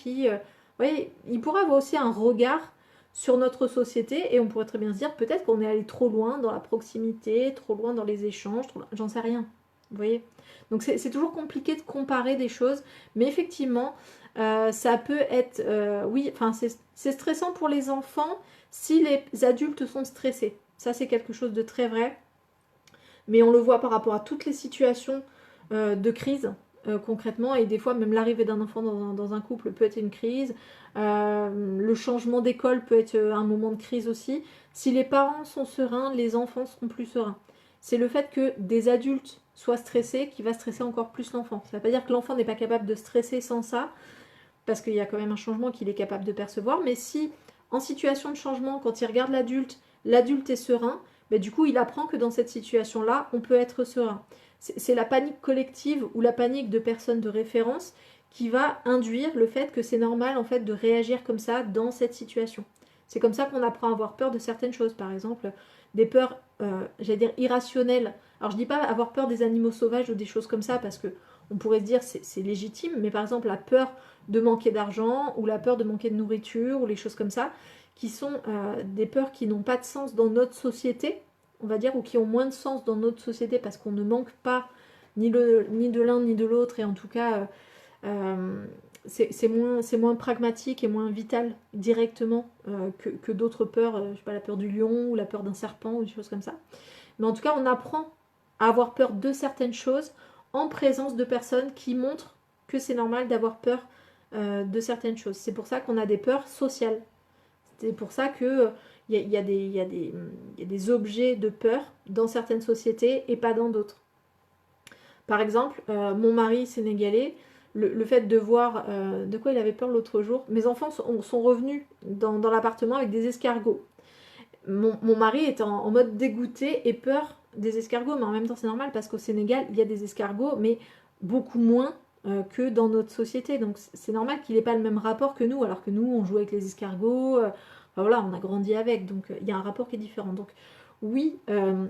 oui, il pourrait avoir aussi un regard sur notre société et on pourrait très bien se dire peut-être qu'on est allé trop loin dans la proximité, trop loin dans les échanges, j'en sais rien. Vous voyez? Donc c'est toujours compliqué de comparer des choses, mais effectivement, ça peut être, oui, enfin c'est stressant pour les enfants si les adultes sont stressés. Ça c'est quelque chose de très vrai, mais on le voit par rapport à toutes les situations de crise concrètement, et des fois même l'arrivée d'un enfant dans un couple peut être une crise, le changement d'école peut être un moment de crise aussi. Si les parents sont sereins, les enfants seront plus sereins. C'est le fait que des adultes soient stressés qui va stresser encore plus l'enfant. Ça ne veut pas dire que l'enfant n'est pas capable de stresser sans ça, parce qu'il y a quand même un changement qu'il est capable de percevoir, mais si en situation de changement, quand il regarde l'adulte est serein, ben, du coup il apprend que dans cette situation-là, on peut être serein. C'est la panique collective ou la panique de personnes de référence qui va induire le fait que c'est normal en fait de réagir comme ça dans cette situation. C'est comme ça qu'on apprend à avoir peur de certaines choses, par exemple des peurs, j'allais dire irrationnelles. Alors je dis pas avoir peur des animaux sauvages ou des choses comme ça parce que on pourrait se dire c'est légitime, mais par exemple la peur de manquer d'argent ou la peur de manquer de nourriture ou les choses comme ça qui sont des peurs qui n'ont pas de sens dans notre société, on va dire, ou qui ont moins de sens dans notre société parce qu'on ne manque pas ni de l'un ni de l'autre, et en tout cas, c'est moins pragmatique et moins vital directement que d'autres peurs, je sais pas, la peur du lion ou la peur d'un serpent ou des choses comme ça. Mais en tout cas, on apprend à avoir peur de certaines choses en présence de personnes qui montrent que c'est normal d'avoir peur de certaines choses. C'est pour ça qu'on a des peurs sociales. C'est pour ça que il y a des objets de peur dans certaines sociétés et pas dans d'autres. Par exemple, mon mari sénégalais, le fait de voir de quoi il avait peur l'autre jour. Mes enfants sont revenus dans l'appartement avec des escargots. Mon mari était en mode dégoûté et peur des escargots, mais en même temps c'est normal parce qu'au Sénégal il y a des escargots, mais beaucoup moins que dans notre société. Donc c'est normal qu'il n'ait pas le même rapport que nous, alors que nous on joue avec les escargots, enfin, voilà, on a grandi avec, donc il y a un rapport qui est différent. Donc oui,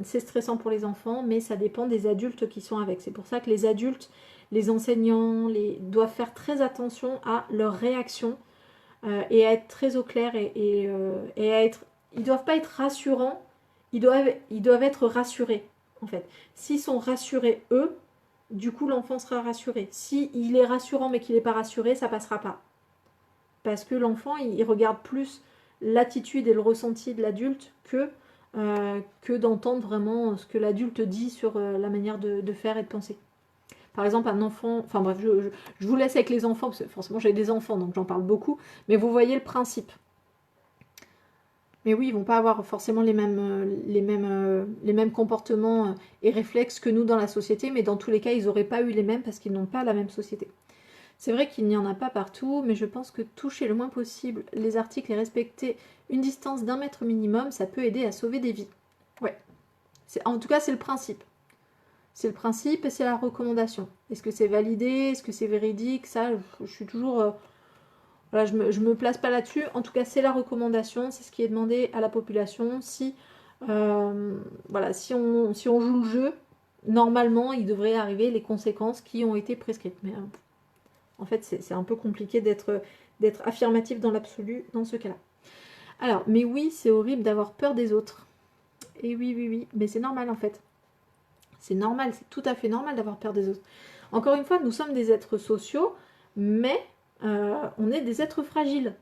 c'est stressant pour les enfants, mais ça dépend des adultes qui sont avec. C'est pour ça que les adultes, les enseignants, doivent faire très attention à leurs réactions et à être très au clair et à être... Ils ne doivent pas être rassurants, ils doivent être rassurés, en fait. S'ils sont rassurés, eux, du coup, l'enfant sera rassuré. S'il est rassurant mais qu'il n'est pas rassuré, ça ne passera pas. Parce que l'enfant, il regarde plus l'attitude et le ressenti de l'adulte que d'entendre vraiment ce que l'adulte dit sur la manière de faire et de penser. Par exemple, un enfant... Enfin bref, je vous laisse avec les enfants, parce que forcément j'ai des enfants, donc j'en parle beaucoup. Mais vous voyez le principe. Mais oui, ils vont pas avoir forcément les mêmes comportements et réflexes que nous dans la société, mais dans tous les cas, ils n'auraient pas eu les mêmes parce qu'ils n'ont pas la même société. C'est vrai qu'il n'y en a pas partout, mais je pense que toucher le moins possible les articles et respecter une distance d'1 mètre minimum, ça peut aider à sauver des vies. Ouais. En tout cas, c'est le principe. C'est le principe et c'est la recommandation. Est-ce que c'est validé? Est-ce que c'est véridique? Ça, je suis toujours... Voilà, je me place pas là-dessus. En tout cas, c'est la recommandation, c'est ce qui est demandé à la population. Voilà, si on joue le jeu, normalement, il devrait arriver les conséquences qui ont été prescrites. Mais en fait, c'est un peu compliqué d'être affirmatif dans l'absolu dans ce cas-là. Alors, mais oui, c'est horrible d'avoir peur des autres. Et oui, mais c'est normal en fait. C'est normal, c'est tout à fait normal d'avoir peur des autres. Encore une fois, nous sommes des êtres sociaux, mais on est des êtres fragiles.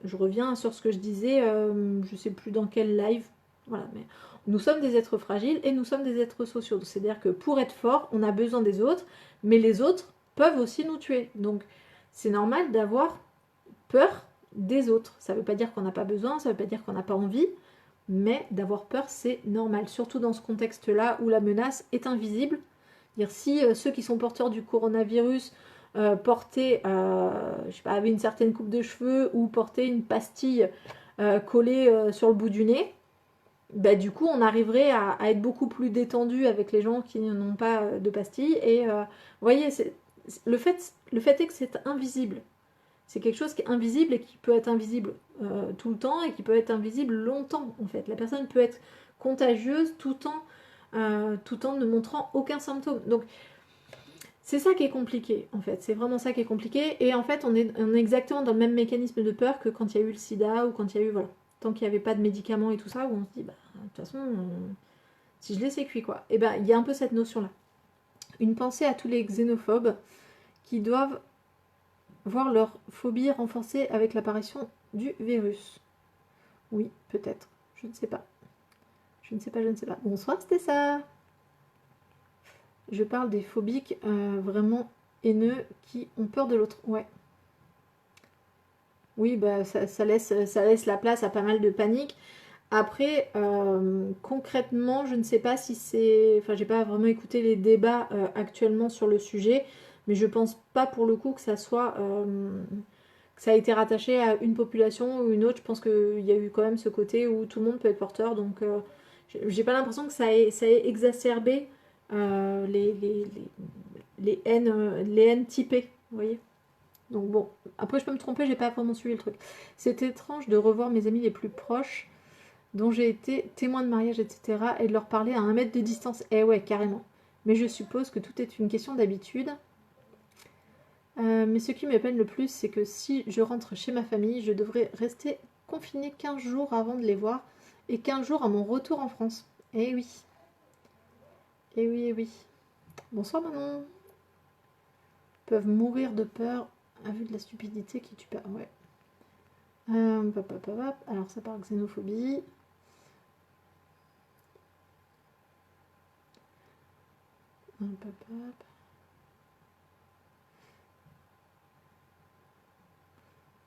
Je reviens sur ce que je disais, je ne sais plus dans quel live. Voilà, mais nous sommes des êtres fragiles et nous sommes des êtres sociaux. C'est-à-dire que pour être fort, on a besoin des autres, mais les autres peuvent aussi nous tuer. Donc c'est normal d'avoir peur des autres. Ça ne veut pas dire qu'on n'a pas besoin, ça ne veut pas dire qu'on n'a pas envie, mais d'avoir peur, c'est normal. Surtout dans ce contexte-là où la menace est invisible. Dire si ceux qui sont porteurs du coronavirus portaient, je sais pas, avaient une certaine coupe de cheveux ou portaient une pastille collée sur le bout du nez, bah, du coup on arriverait à être beaucoup plus détendu avec les gens qui n'ont pas de pastille. Et vous voyez, le fait est que c'est invisible. C'est quelque chose qui est invisible et qui peut être invisible tout le temps et qui peut être invisible longtemps en fait. La personne peut être contagieuse tout en ne montrant aucun symptôme. Donc c'est ça qui est compliqué en fait. C'est vraiment ça qui est compliqué. Et en fait on est exactement dans le même mécanisme de peur que quand il y a eu le sida ou quand il y a eu, voilà, tant qu'il n'y avait pas de médicaments et tout ça, où on se dit, bah de toute façon, si je l'ai, c'est cuit quoi. Et ben il y a un peu cette notion là. Une pensée à tous les xénophobes qui doivent voir leur phobie renforcée avec l'apparition du virus. Oui, peut-être. Je ne sais pas. Je ne sais pas. Bonsoir, c'était ça. Je parle des phobiques vraiment haineux qui ont peur de l'autre. Ouais. Oui, bah ça laisse la place à pas mal de panique. Après, concrètement, je ne sais pas si c'est... Enfin, j'ai pas vraiment écouté les débats actuellement sur le sujet, mais je pense pas pour le coup que ça soit... que ça a été rattaché à une population ou une autre. Je pense qu'il y a eu quand même ce côté où tout le monde peut être porteur. Donc, j'ai pas l'impression que ça ait exacerbé les haines typées. Vous voyez? Donc bon, après je peux me tromper, j'ai pas vraiment suivi le truc. C'est étrange de revoir mes amis les plus proches dont j'ai été témoin de mariage, etc. et de leur parler à 1 mètre de distance. Eh ouais, carrément. Mais je suppose que tout est une question d'habitude. Mais ce qui me peine le plus, c'est que si je rentre chez ma famille, je devrais rester confinée 15 jours avant de les voir et 15 jours à mon retour en France. Eh oui. Eh oui, eh oui. Bonsoir Manon. Peuvent mourir de peur à vue de la stupidité qui tue pas. Ouais. Alors ça parle de xénophobie.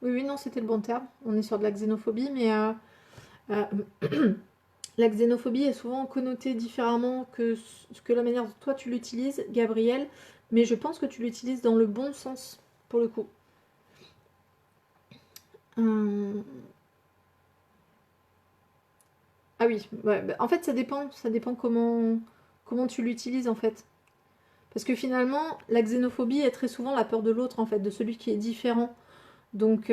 Oui, oui, non, c'était le bon terme. On est sur de la xénophobie, mais la xénophobie est souvent connotée différemment que la manière dont toi tu l'utilises, Gabriel, mais je pense que tu l'utilises dans le bon sens, pour le coup. Ah oui, ouais, bah, en fait ça dépend comment tu l'utilises en fait. Parce que finalement, la xénophobie est très souvent la peur de l'autre en fait, de celui qui est différent. Donc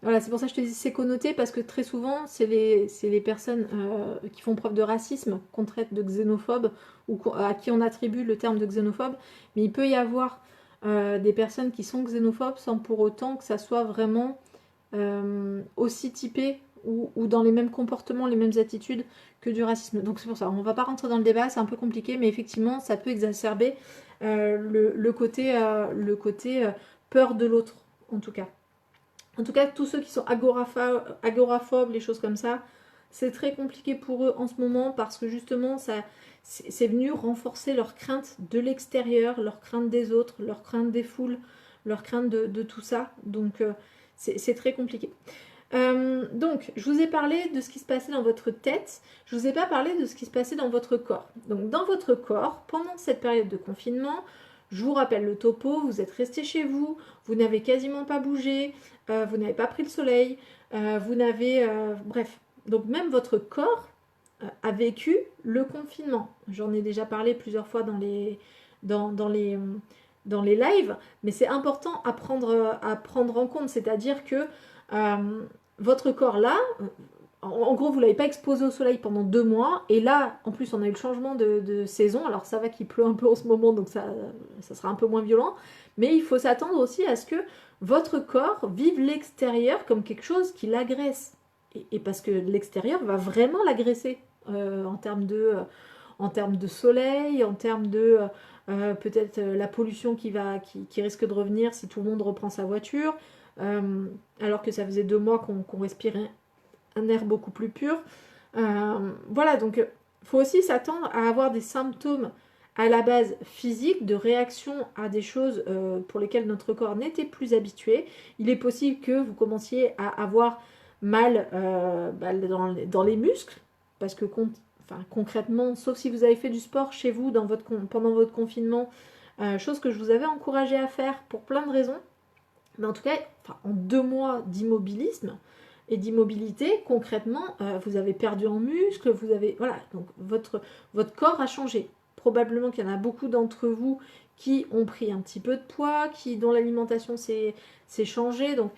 voilà, c'est pour ça que je te dis c'est connoté, parce que très souvent, c'est les personnes qui font preuve de racisme qu'on traite de xénophobes, ou à qui on attribue le terme de xénophobe. Mais il peut y avoir des personnes qui sont xénophobes sans pour autant que ça soit vraiment aussi typé ou dans les mêmes comportements, les mêmes attitudes que du racisme. Donc c'est pour ça, on ne va pas rentrer dans le débat, c'est un peu compliqué, mais effectivement, ça peut exacerber le côté peur de l'autre, en tout cas. En tout cas, tous ceux qui sont agoraphobes, les choses comme ça, c'est très compliqué pour eux en ce moment, parce que justement, c'est venu renforcer leur crainte de l'extérieur, leur crainte des autres, leur crainte des foules, leur crainte de tout ça. Donc, c'est très compliqué. Donc, je vous ai parlé de ce qui se passait dans votre tête, je ne vous ai pas parlé de ce qui se passait dans votre corps. Donc, dans votre corps, pendant cette période de confinement, je vous rappelle le topo, vous êtes resté chez vous, vous n'avez quasiment pas bougé, vous n'avez pas pris le soleil, vous n'avez... bref, donc même votre corps a vécu le confinement. J'en ai déjà parlé plusieurs fois dans les lives, mais c'est important à prendre en compte, c'est-à-dire que votre corps là, en gros, vous ne l'avez pas exposé au soleil pendant 2 mois, et là, en plus, on a eu le changement de saison, alors ça va qu'il pleut un peu en ce moment, donc ça sera un peu moins violent, mais il faut s'attendre aussi à ce que votre corps vive l'extérieur comme quelque chose qui l'agresse, et parce que l'extérieur va vraiment l'agresser, en termes de soleil, en termes de peut-être la pollution qui risque de revenir si tout le monde reprend sa voiture, alors que ça faisait 2 mois qu'on respirait un air beaucoup plus pur. Voilà, donc il faut aussi s'attendre à avoir des symptômes à la base physique, de réaction à des choses pour lesquelles notre corps n'était plus habitué. Il est possible que vous commenciez à avoir mal dans les muscles, parce que concrètement, sauf si vous avez fait du sport chez vous pendant votre confinement, chose que je vous avais encouragé à faire pour plein de raisons, mais en tout cas, en 2 mois d'immobilisme et d'immobilité, concrètement, vous avez perdu en muscle, voilà, donc votre corps a changé. Probablement qu'il y en a beaucoup d'entre vous qui ont pris un petit peu de poids, dont l'alimentation s'est changée. Donc,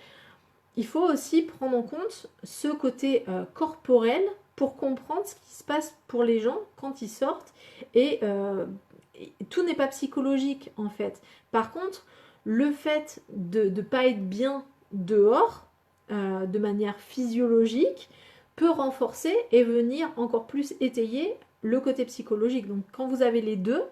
il faut aussi prendre en compte ce côté corporel pour comprendre ce qui se passe pour les gens quand ils sortent. Et tout n'est pas psychologique, en fait. Par contre, le fait de ne pas être bien dehors, de manière physiologique, peut renforcer et venir encore plus étayer le côté psychologique. Donc quand vous avez les deux,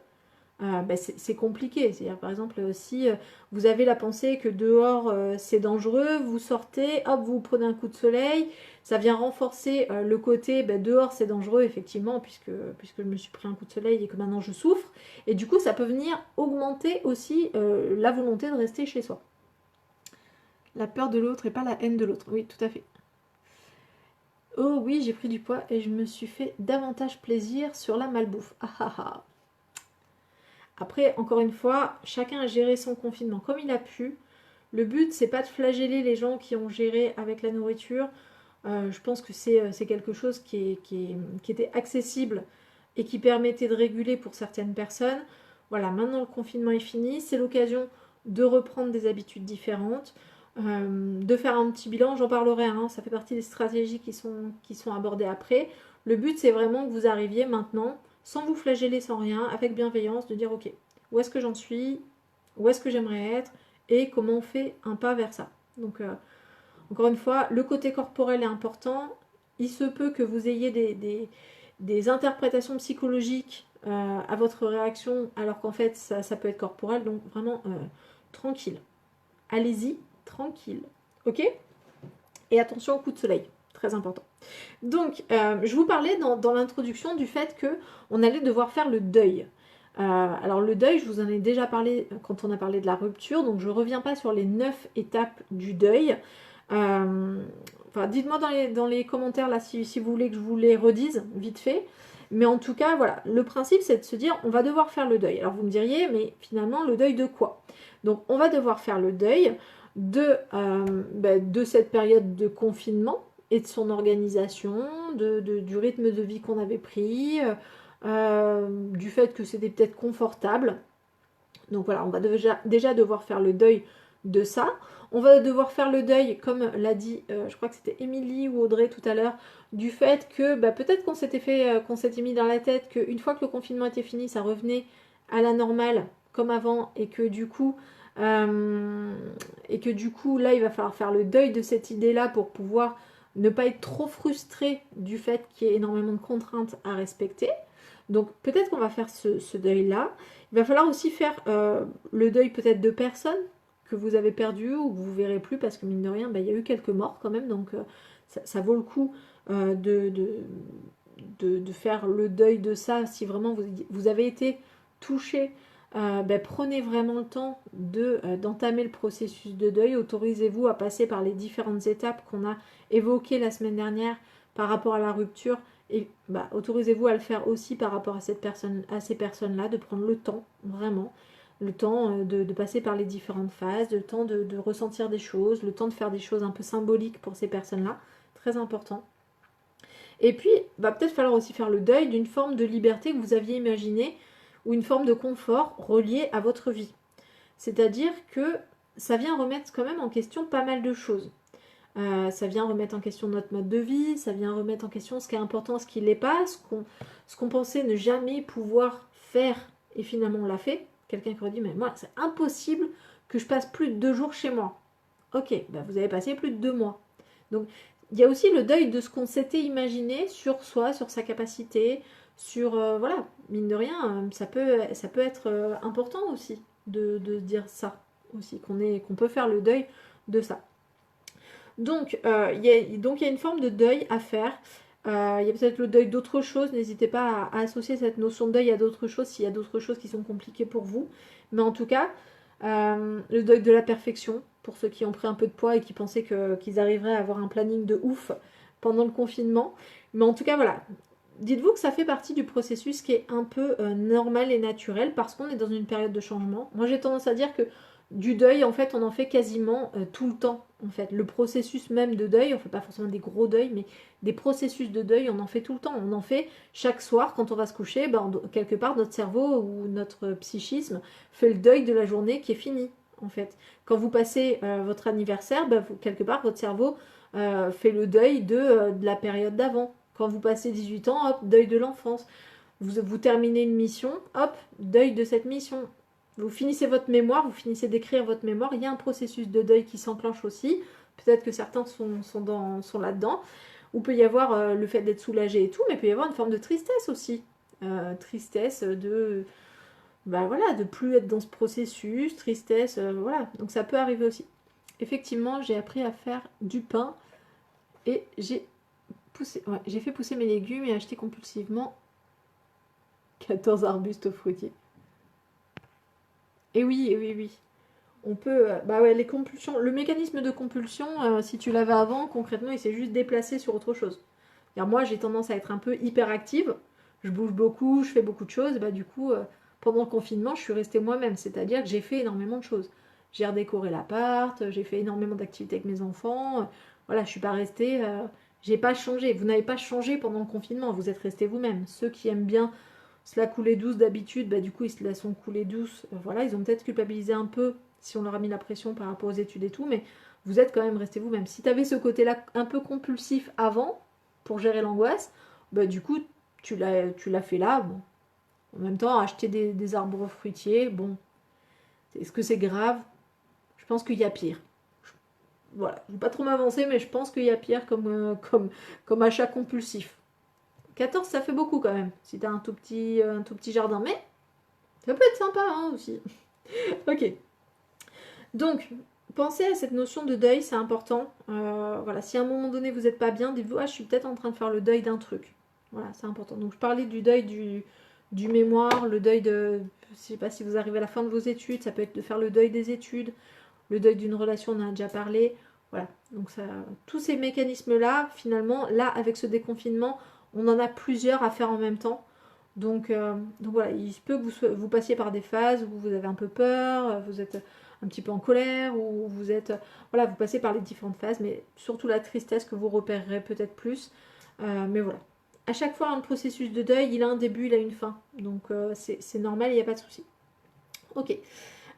c'est compliqué. C'est-à-dire, par exemple, si vous avez la pensée que dehors c'est dangereux, vous sortez, hop, vous prenez un coup de soleil, ça vient renforcer le côté dehors c'est dangereux, effectivement, puisque je me suis pris un coup de soleil et que maintenant je souffre. Et du coup, ça peut venir augmenter aussi la volonté de rester chez soi. La peur de l'autre et pas la haine de l'autre. Oui, tout à fait. Oh oui, j'ai pris du poids et je me suis fait davantage plaisir sur la malbouffe. Ah ah ah. Après, encore une fois, chacun a géré son confinement comme il a pu. Le but, c'est pas de flageller les gens qui ont géré avec la nourriture. Je pense que c'est quelque chose qui était accessible et qui permettait de réguler pour certaines personnes. Voilà, maintenant le confinement est fini. C'est l'occasion de reprendre des habitudes différentes, de faire un petit bilan. J'en parlerai, hein, ça fait partie des stratégies qui sont abordées après. Le but, c'est vraiment que vous arriviez maintenant, sans vous flageller, sans rien, avec bienveillance, de dire ok, où est-ce que j'en suis, où est-ce que j'aimerais être, et comment on fait un pas vers ça. Donc Encore une fois, le côté corporel est important. Il se peut que vous ayez des interprétations psychologiques à votre réaction, alors qu'en fait, ça peut être corporel. Donc, vraiment, tranquille. Allez-y, tranquille. Ok? Et attention au coup de soleil. Très important. Donc, je vous parlais dans l'introduction du fait qu'on allait devoir faire le deuil. Alors le deuil, je vous en ai déjà parlé quand on a parlé de la rupture, donc je ne reviens pas sur les 9 étapes du deuil. Enfin, dites-moi dans les commentaires là si vous voulez que je vous les redise vite fait. Mais en tout cas, voilà, le principe c'est de se dire on va devoir faire le deuil. Alors vous me diriez, mais finalement le deuil de quoi? Donc on va devoir faire le deuil de cette période de confinement et de son organisation, du rythme de vie qu'on avait pris, du fait que c'était peut-être confortable. Donc voilà, on va déjà devoir faire le deuil de ça. On va devoir faire le deuil, comme l'a dit, je crois que c'était Émilie ou Audrey tout à l'heure, du fait que peut-être qu'on s'était mis dans la tête qu'une fois que le confinement était fini, ça revenait à la normale comme avant et que du coup, là, il va falloir faire le deuil de cette idée-là pour pouvoir ne pas être trop frustré du fait qu'il y ait énormément de contraintes à respecter. Donc peut-être qu'on va faire ce deuil-là. Il va falloir aussi faire le deuil peut-être de personnes que vous avez perdues ou que vous ne verrez plus parce que mine de rien, il y a eu quelques morts quand même. Donc ça vaut le coup de faire le deuil de ça. Si vraiment vous avez été touché, prenez vraiment le temps d'entamer le processus de deuil. Autorisez-vous à passer par les différentes étapes qu'on a évoquées la semaine dernière par rapport à la rupture. Et autorisez-vous à le faire aussi par rapport à ces personnes-là, de prendre le temps, vraiment, le temps de passer par les différentes phases, le temps de ressentir des choses, le temps de faire des choses un peu symboliques pour ces personnes-là, très important. Et puis, peut-être falloir aussi faire le deuil d'une forme de liberté que vous aviez imaginée ou une forme de confort relié à votre vie. C'est-à-dire que ça vient remettre quand même en question pas mal de choses. Ça vient remettre en question notre mode de vie, ça vient remettre en question ce qui est important, ce qui ne l'est pas, ce qu'on pensait ne jamais pouvoir faire et finalement on l'a fait. Quelqu'un qui aurait dit mais moi c'est impossible que je passe plus de 2 jours chez moi. Ok, vous avez passé plus de 2 mois. Donc il y a aussi le deuil de ce qu'on s'était imaginé sur soi, sur sa capacité, sur voilà, mine de rien, ça peut être important aussi de dire ça aussi, qu'on peut faire le deuil de ça. Donc, il y a une forme de deuil à faire. Il y a peut-être le deuil d'autre chose. N'hésitez pas à associer cette notion de deuil à d'autres choses s'il y a d'autres choses qui sont compliquées pour vous. Mais en tout cas, le deuil de la perfection, pour ceux qui ont pris un peu de poids et qui pensaient qu'ils arriveraient à avoir un planning de ouf pendant le confinement. Mais en tout cas, voilà. Dites-vous que ça fait partie du processus qui est un peu normal et naturel parce qu'on est dans une période de changement. Moi, j'ai tendance à dire que du deuil, en fait, on en fait quasiment tout le temps. En fait, le processus même de deuil, on fait pas forcément des gros deuils, mais des processus de deuil, on en fait tout le temps. On en fait chaque soir quand on va se coucher. Quelque part, notre cerveau ou notre psychisme fait le deuil de la journée qui est finie. En fait, quand vous passez votre anniversaire, quelque part, votre cerveau fait le deuil de la période d'avant. Quand vous passez 18 ans, hop, deuil de l'enfance. Vous terminez une mission, hop, deuil de cette mission. Vous finissez votre mémoire, vous finissez d'écrire votre mémoire, il y a un processus de deuil qui s'enclenche aussi. Peut-être que certains sont là-dedans. Ou peut y avoir le fait d'être soulagé et tout, mais il peut y avoir une forme de tristesse aussi. Tristesse de de plus être dans ce processus, tristesse, voilà. Donc ça peut arriver aussi. Effectivement, j'ai appris à faire du pain et j'ai fait pousser mes légumes et acheté compulsivement 14 arbustes fruitiers. Et oui, oui, oui. On peut. Les compulsions. Le mécanisme de compulsion, si tu l'avais avant, concrètement, il s'est juste déplacé sur autre chose. Moi, j'ai tendance à être un peu hyperactive. Je bouge beaucoup, je fais beaucoup de choses. Du coup, pendant le confinement, je suis restée moi-même. C'est-à-dire que j'ai fait énormément de choses. J'ai redécoré l'appart, j'ai fait énormément d'activités avec mes enfants. Voilà, je suis pas restée. J'ai pas changé. Vous n'avez pas changé pendant le confinement. Vous êtes resté vous-même. Ceux qui aiment bien se la couler douce d'habitude, du coup, ils se la sont couler douce. Voilà, ils ont peut-être culpabilisé un peu si on leur a mis la pression par rapport aux études et tout, mais vous êtes quand même resté vous-même. Si tu avais ce côté-là un peu compulsif avant, pour gérer l'angoisse, du coup, tu l'as fait là. Bon. En même temps, acheter des arbres fruitiers, bon, est-ce que c'est grave? Je pense qu'il y a pire. voilà, je ne vais pas trop m'avancer, mais je pense qu'il y a pire comme achat compulsif. 14, ça fait beaucoup quand même, si tu as un tout petit jardin. Mais ça peut être sympa hein, aussi. Ok. Donc, pensez à cette notion de deuil, c'est important. Voilà, si à un moment donné vous n'êtes pas bien, dites-vous, ah, je suis peut-être en train de faire le deuil d'un truc. Voilà, c'est important. Donc, je parlais du deuil du mémoire, le deuil de. Je ne sais pas si vous arrivez à la fin de vos études, ça peut être de faire le deuil des études, le deuil d'une relation, on en a déjà parlé. Voilà, donc ça, tous ces mécanismes-là, finalement, là, avec ce déconfinement, on en a plusieurs à faire en même temps. Donc voilà, il se peut que vous passiez par des phases où vous avez un peu peur, vous êtes un petit peu en colère, ou vous êtes... Voilà, vous passez par les différentes phases, mais surtout la tristesse que vous repérerez peut-être plus. Mais voilà. À chaque fois, un processus de deuil, il a un début, il a une fin. Donc c'est normal, il n'y a pas de souci. Ok.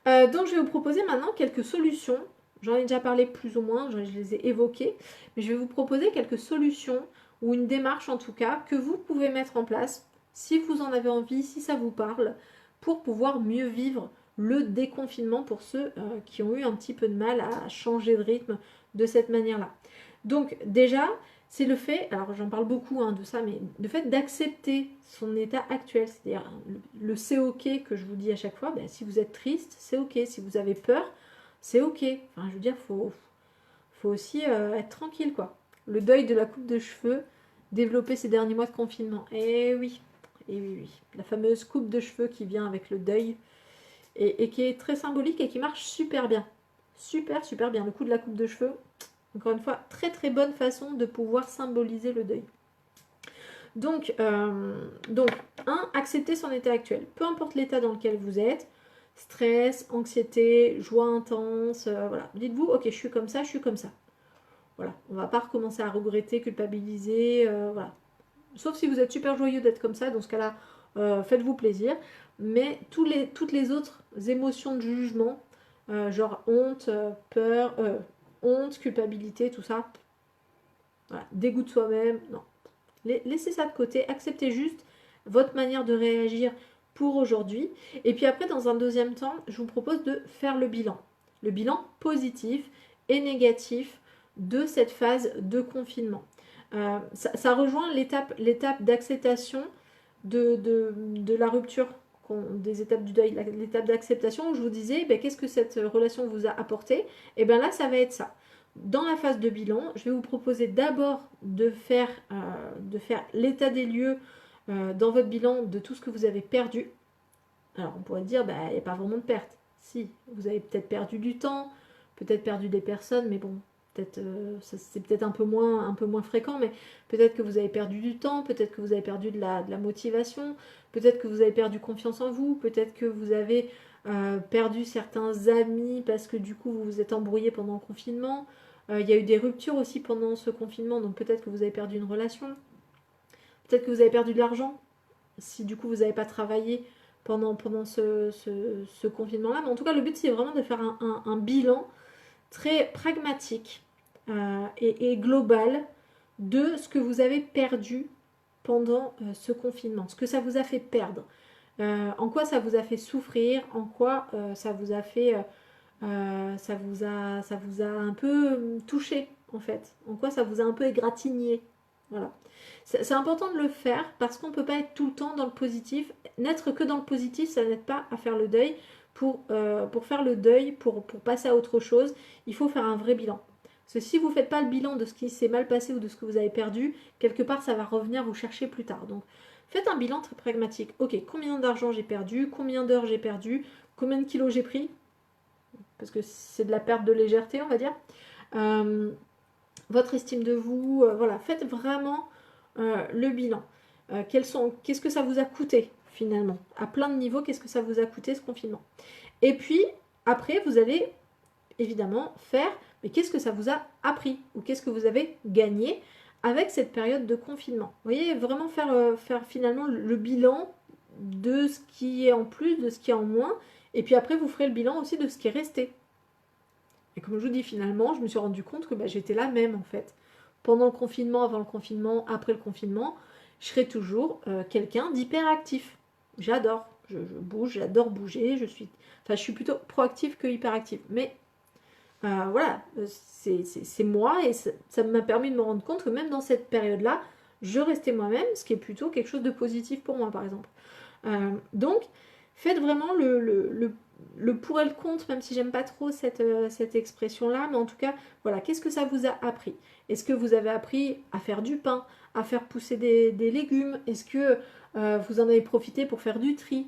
Donc je vais vous proposer maintenant quelques solutions. J'en ai déjà parlé plus ou moins, je les ai évoquées. Mais je vais vous proposer quelques solutions, ou une démarche en tout cas, que vous pouvez mettre en place si vous en avez envie, si ça vous parle, pour pouvoir mieux vivre le déconfinement pour ceux qui ont eu un petit peu de mal à changer de rythme de cette manière-là. Donc déjà, c'est le fait, alors j'en parle beaucoup hein, de ça, mais le fait d'accepter son état actuel, c'est-à-dire le c'est ok que je vous dis à chaque fois, ben, si vous êtes triste, c'est ok, si vous avez peur, c'est ok. Enfin, je veux dire, faut aussi être tranquille, quoi. Le deuil de la coupe de cheveux développé ces derniers mois de confinement. Et oui, oui. La fameuse coupe de cheveux qui vient avec le deuil et qui est très symbolique et qui marche super bien. Super, super bien. Le coup de la coupe de cheveux, encore une fois, très très bonne façon de pouvoir symboliser le deuil. Donc, accepter son état actuel. Peu importe l'état dans lequel vous êtes, stress, anxiété, joie intense, voilà. Dites-vous, ok, je suis comme ça, je suis comme ça. Voilà, on va pas recommencer à regretter, culpabiliser, voilà. Sauf si vous êtes super joyeux d'être comme ça, dans ce cas-là, faites-vous plaisir. Mais toutes les autres émotions de jugement, genre honte, peur, honte, culpabilité, tout ça, voilà, dégoût de soi-même, non. Laissez ça de côté, acceptez juste votre manière de réagir pour aujourd'hui. Et puis après, dans un deuxième temps, je vous propose de faire le bilan. Le bilan positif et négatif de cette phase de confinement. Ça rejoint l'étape d'acceptation de la rupture, des étapes du deuil, l'étape d'acceptation où je vous disais qu'est-ce que cette relation vous a apporté. Et bien là, ça va être ça. Dans la phase de bilan, je vais vous proposer d'abord de faire l'état des lieux dans votre bilan de tout ce que vous avez perdu. Alors on pourrait dire, il n'y a pas vraiment de perte. Si, vous avez peut-être perdu du temps, peut-être perdu des personnes, mais bon, peut-être c'est peut-être un peu moins fréquent, mais peut-être que vous avez perdu du temps, peut-être que vous avez perdu de la motivation, peut-être que vous avez perdu confiance en vous, peut-être que vous avez perdu certains amis parce que du coup vous vous êtes embrouillé pendant le confinement. Il y a eu des ruptures aussi pendant ce confinement, donc peut-être que vous avez perdu une relation, peut-être que vous avez perdu de l'argent, si du coup vous n'avez pas travaillé pendant ce confinement-là. Mais en tout cas, le but c'est vraiment de faire un bilan très pragmatique et global de ce que vous avez perdu pendant ce confinement, ce que ça vous a fait perdre, en quoi ça vous a fait souffrir, en quoi ça vous a fait ça vous a un peu touché en fait, en quoi ça vous a un peu égratigné. Voilà. C'est important de le faire parce qu'on ne peut pas être tout le temps dans le positif. N'être que dans le positif, ça n'aide pas à faire le deuil. Pour faire le deuil, pour passer à autre chose, il faut faire un vrai bilan. Parce que si vous ne faites pas le bilan de ce qui s'est mal passé ou de ce que vous avez perdu, quelque part ça va revenir vous chercher plus tard. Donc faites un bilan très pragmatique. Ok, combien d'argent j'ai perdu, combien d'heures j'ai perdu, combien de kilos j'ai pris, parce que c'est de la perte de légèreté, on va dire. Votre estime de vous, voilà, faites vraiment le bilan. Qu'est-ce que ça vous a coûté finalement? À plein de niveaux, qu'est-ce que ça vous a coûté ce confinement? Et puis, après, vous allez évidemment faire, mais qu'est-ce que ça vous a appris? Ou qu'est-ce que vous avez gagné avec cette période de confinement? Vous voyez, vraiment faire finalement le bilan de ce qui est en plus, de ce qui est en moins. Et puis après, vous ferez le bilan aussi de ce qui est resté. Et comme je vous dis, finalement, je me suis rendu compte que j'étais la même en fait. Pendant le confinement, avant le confinement, après le confinement, je serai toujours quelqu'un d'hyperactif. J'adore. Je bouge, j'adore bouger. Je suis plutôt proactive que hyperactive. Mais Voilà, c'est moi et ça m'a permis de me rendre compte que même dans cette période-là, je restais moi-même, ce qui est plutôt quelque chose de positif pour moi, par exemple. Donc, faites vraiment le pour et le contre, même si j'aime pas trop cette expression-là, mais en tout cas, voilà, qu'est-ce que ça vous a appris? Est-ce que vous avez appris à faire du pain, à faire pousser des légumes? Est-ce que vous en avez profité pour faire du tri?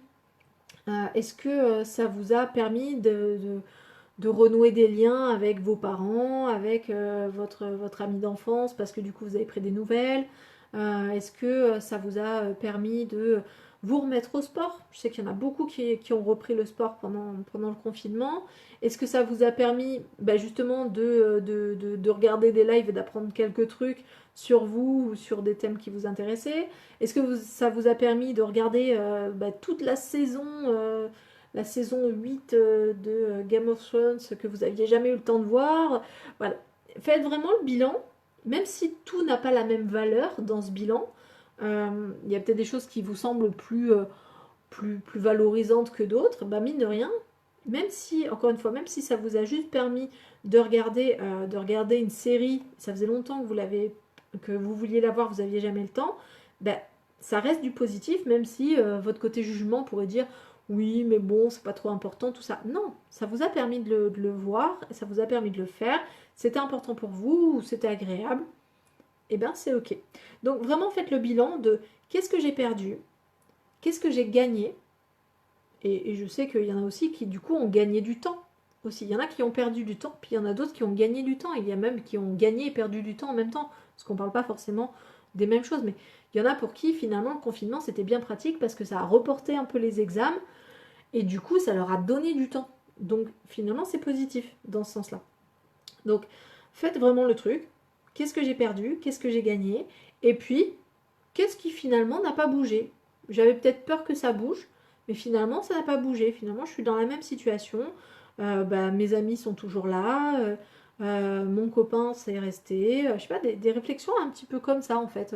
Est-ce que ça vous a permis de renouer des liens avec vos parents, avec votre ami d'enfance, parce que du coup vous avez pris des nouvelles? Est-ce que ça vous a permis de vous remettre au sport? Je sais qu'il y en a beaucoup qui ont repris le sport pendant le confinement. Est-ce que ça vous a permis justement de regarder des lives et d'apprendre quelques trucs sur vous ou sur des thèmes qui vous intéressaient? Est-ce que ça vous a permis de regarder toute la saison 8 de Game of Thrones que vous aviez jamais eu le temps de voir? Voilà. Faites vraiment le bilan, même si tout n'a pas la même valeur dans ce bilan. Il y a peut-être des choses qui vous semblent plus valorisantes que d'autres. Mine de rien, même si, encore une fois, même si ça vous a juste permis de regarder une série, ça faisait longtemps que vous vouliez la voir, vous n'aviez jamais le temps, ça reste du positif, même si votre côté jugement pourrait dire oui, mais bon, c'est pas trop important, tout ça. Non, ça vous a permis de le voir, ça vous a permis de le faire, c'était important pour vous, ou c'était agréable, et bien c'est ok. Donc vraiment faites le bilan de qu'est-ce que j'ai perdu, qu'est-ce que j'ai gagné, et je sais qu'il y en a aussi qui du coup ont gagné du temps aussi. Il y en a qui ont perdu du temps, puis il y en a d'autres qui ont gagné du temps, il y a même qui ont gagné et perdu du temps en même temps, parce qu'on ne parle pas forcément des mêmes choses, mais il y en a pour qui finalement le confinement c'était bien pratique parce que ça a reporté un peu les examens, et du coup ça leur a donné du temps. Donc finalement c'est positif dans ce sens-là. Donc faites vraiment le truc. Qu'est-ce que j'ai perdu? Qu'est-ce que j'ai gagné? Et puis, qu'est-ce qui finalement n'a pas bougé? J'avais peut-être peur que ça bouge, mais finalement ça n'a pas bougé. Finalement je suis dans la même situation. Mes amis sont toujours là. Mon copain c'est resté. Je sais pas, des réflexions un petit peu comme ça en fait.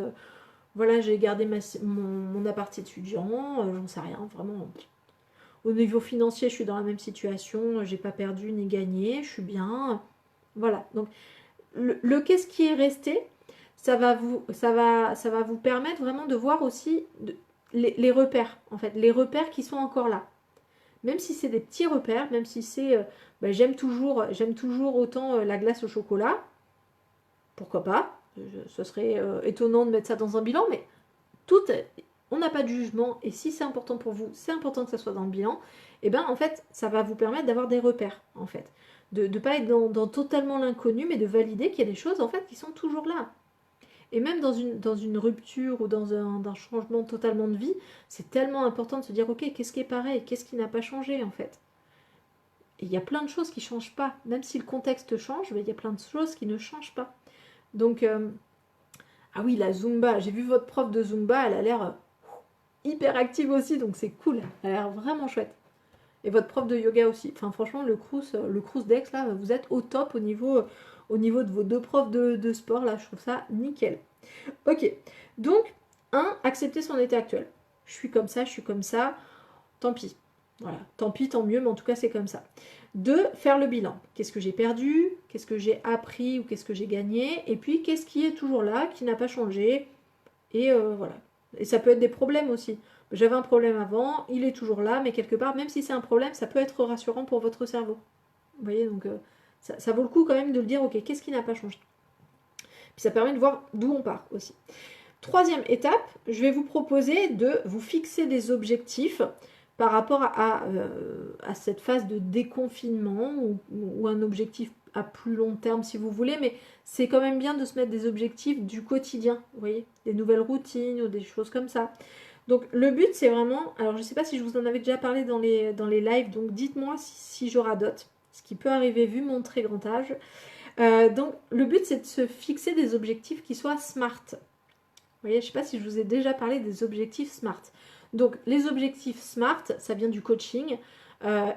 Voilà, j'ai gardé mon appart étudiant. J'en sais rien, vraiment. Au niveau financier, je suis dans la même situation. J'ai pas perdu ni gagné. Je suis bien. Voilà. Donc, qu'est-ce qui est resté, ça va vous permettre vraiment de voir aussi les repères, en fait. Les repères qui sont encore là. Même si c'est des petits repères, même si c'est j'aime toujours autant la glace au chocolat, pourquoi pas, ce serait étonnant de mettre ça dans un bilan, mais on n'a pas de jugement, et si c'est important pour vous, c'est important que ça soit dans le bilan, et bien en fait, ça va vous permettre d'avoir des repères, en fait. De ne pas être dans totalement l'inconnu, mais de valider qu'il y a des choses, en fait, qui sont toujours là. Et même dans une rupture ou dans un changement totalement de vie, c'est tellement important de se dire, ok, qu'est-ce qui est pareil, qu'est-ce qui n'a pas changé, en fait. Et il y a plein de choses qui ne changent pas. Même si le contexte change, il y a plein de choses qui ne changent pas. Donc, ah oui, la Zumba, j'ai vu votre prof de Zumba, elle a l'air hyper active aussi, donc c'est cool, elle a l'air vraiment chouette. Et votre prof de yoga aussi. Enfin, franchement, le Crous d'Aix, là, vous êtes au top au niveau de vos deux profs de sport, là, je trouve ça nickel. Ok, donc, accepter son état actuel. Je suis comme ça, tant pis. Voilà, tant pis, tant mieux, mais en tout cas, c'est comme ça. 2, faire le bilan. Qu'est-ce que j'ai perdu? Qu'est-ce que j'ai appris ou qu'est-ce que j'ai gagné? Et puis, qu'est-ce qui est toujours là, qui n'a pas changé? Et voilà. Et ça peut être des problèmes aussi. J'avais un problème avant, il est toujours là, mais quelque part, même si c'est un problème, ça peut être rassurant pour votre cerveau. Vous voyez, donc ça vaut le coup quand même de le dire, ok, qu'est-ce qui n'a pas changé? Puis ça permet de voir d'où on part aussi. 3e étape, je vais vous proposer de vous fixer des objectifs par rapport à cette phase de déconfinement ou un objectif à plus long terme si vous voulez, mais c'est quand même bien de se mettre des objectifs du quotidien, vous voyez, des nouvelles routines ou des choses comme ça. Donc le but c'est vraiment, alors je ne sais pas si je vous en avais déjà parlé dans les lives, donc dites-moi si je radote, ce qui peut arriver vu mon très grand âge. Donc le but c'est de se fixer des objectifs qui soient smart. Vous voyez, je ne sais pas si je vous ai déjà parlé des objectifs smart. Donc les objectifs SMART, ça vient du coaching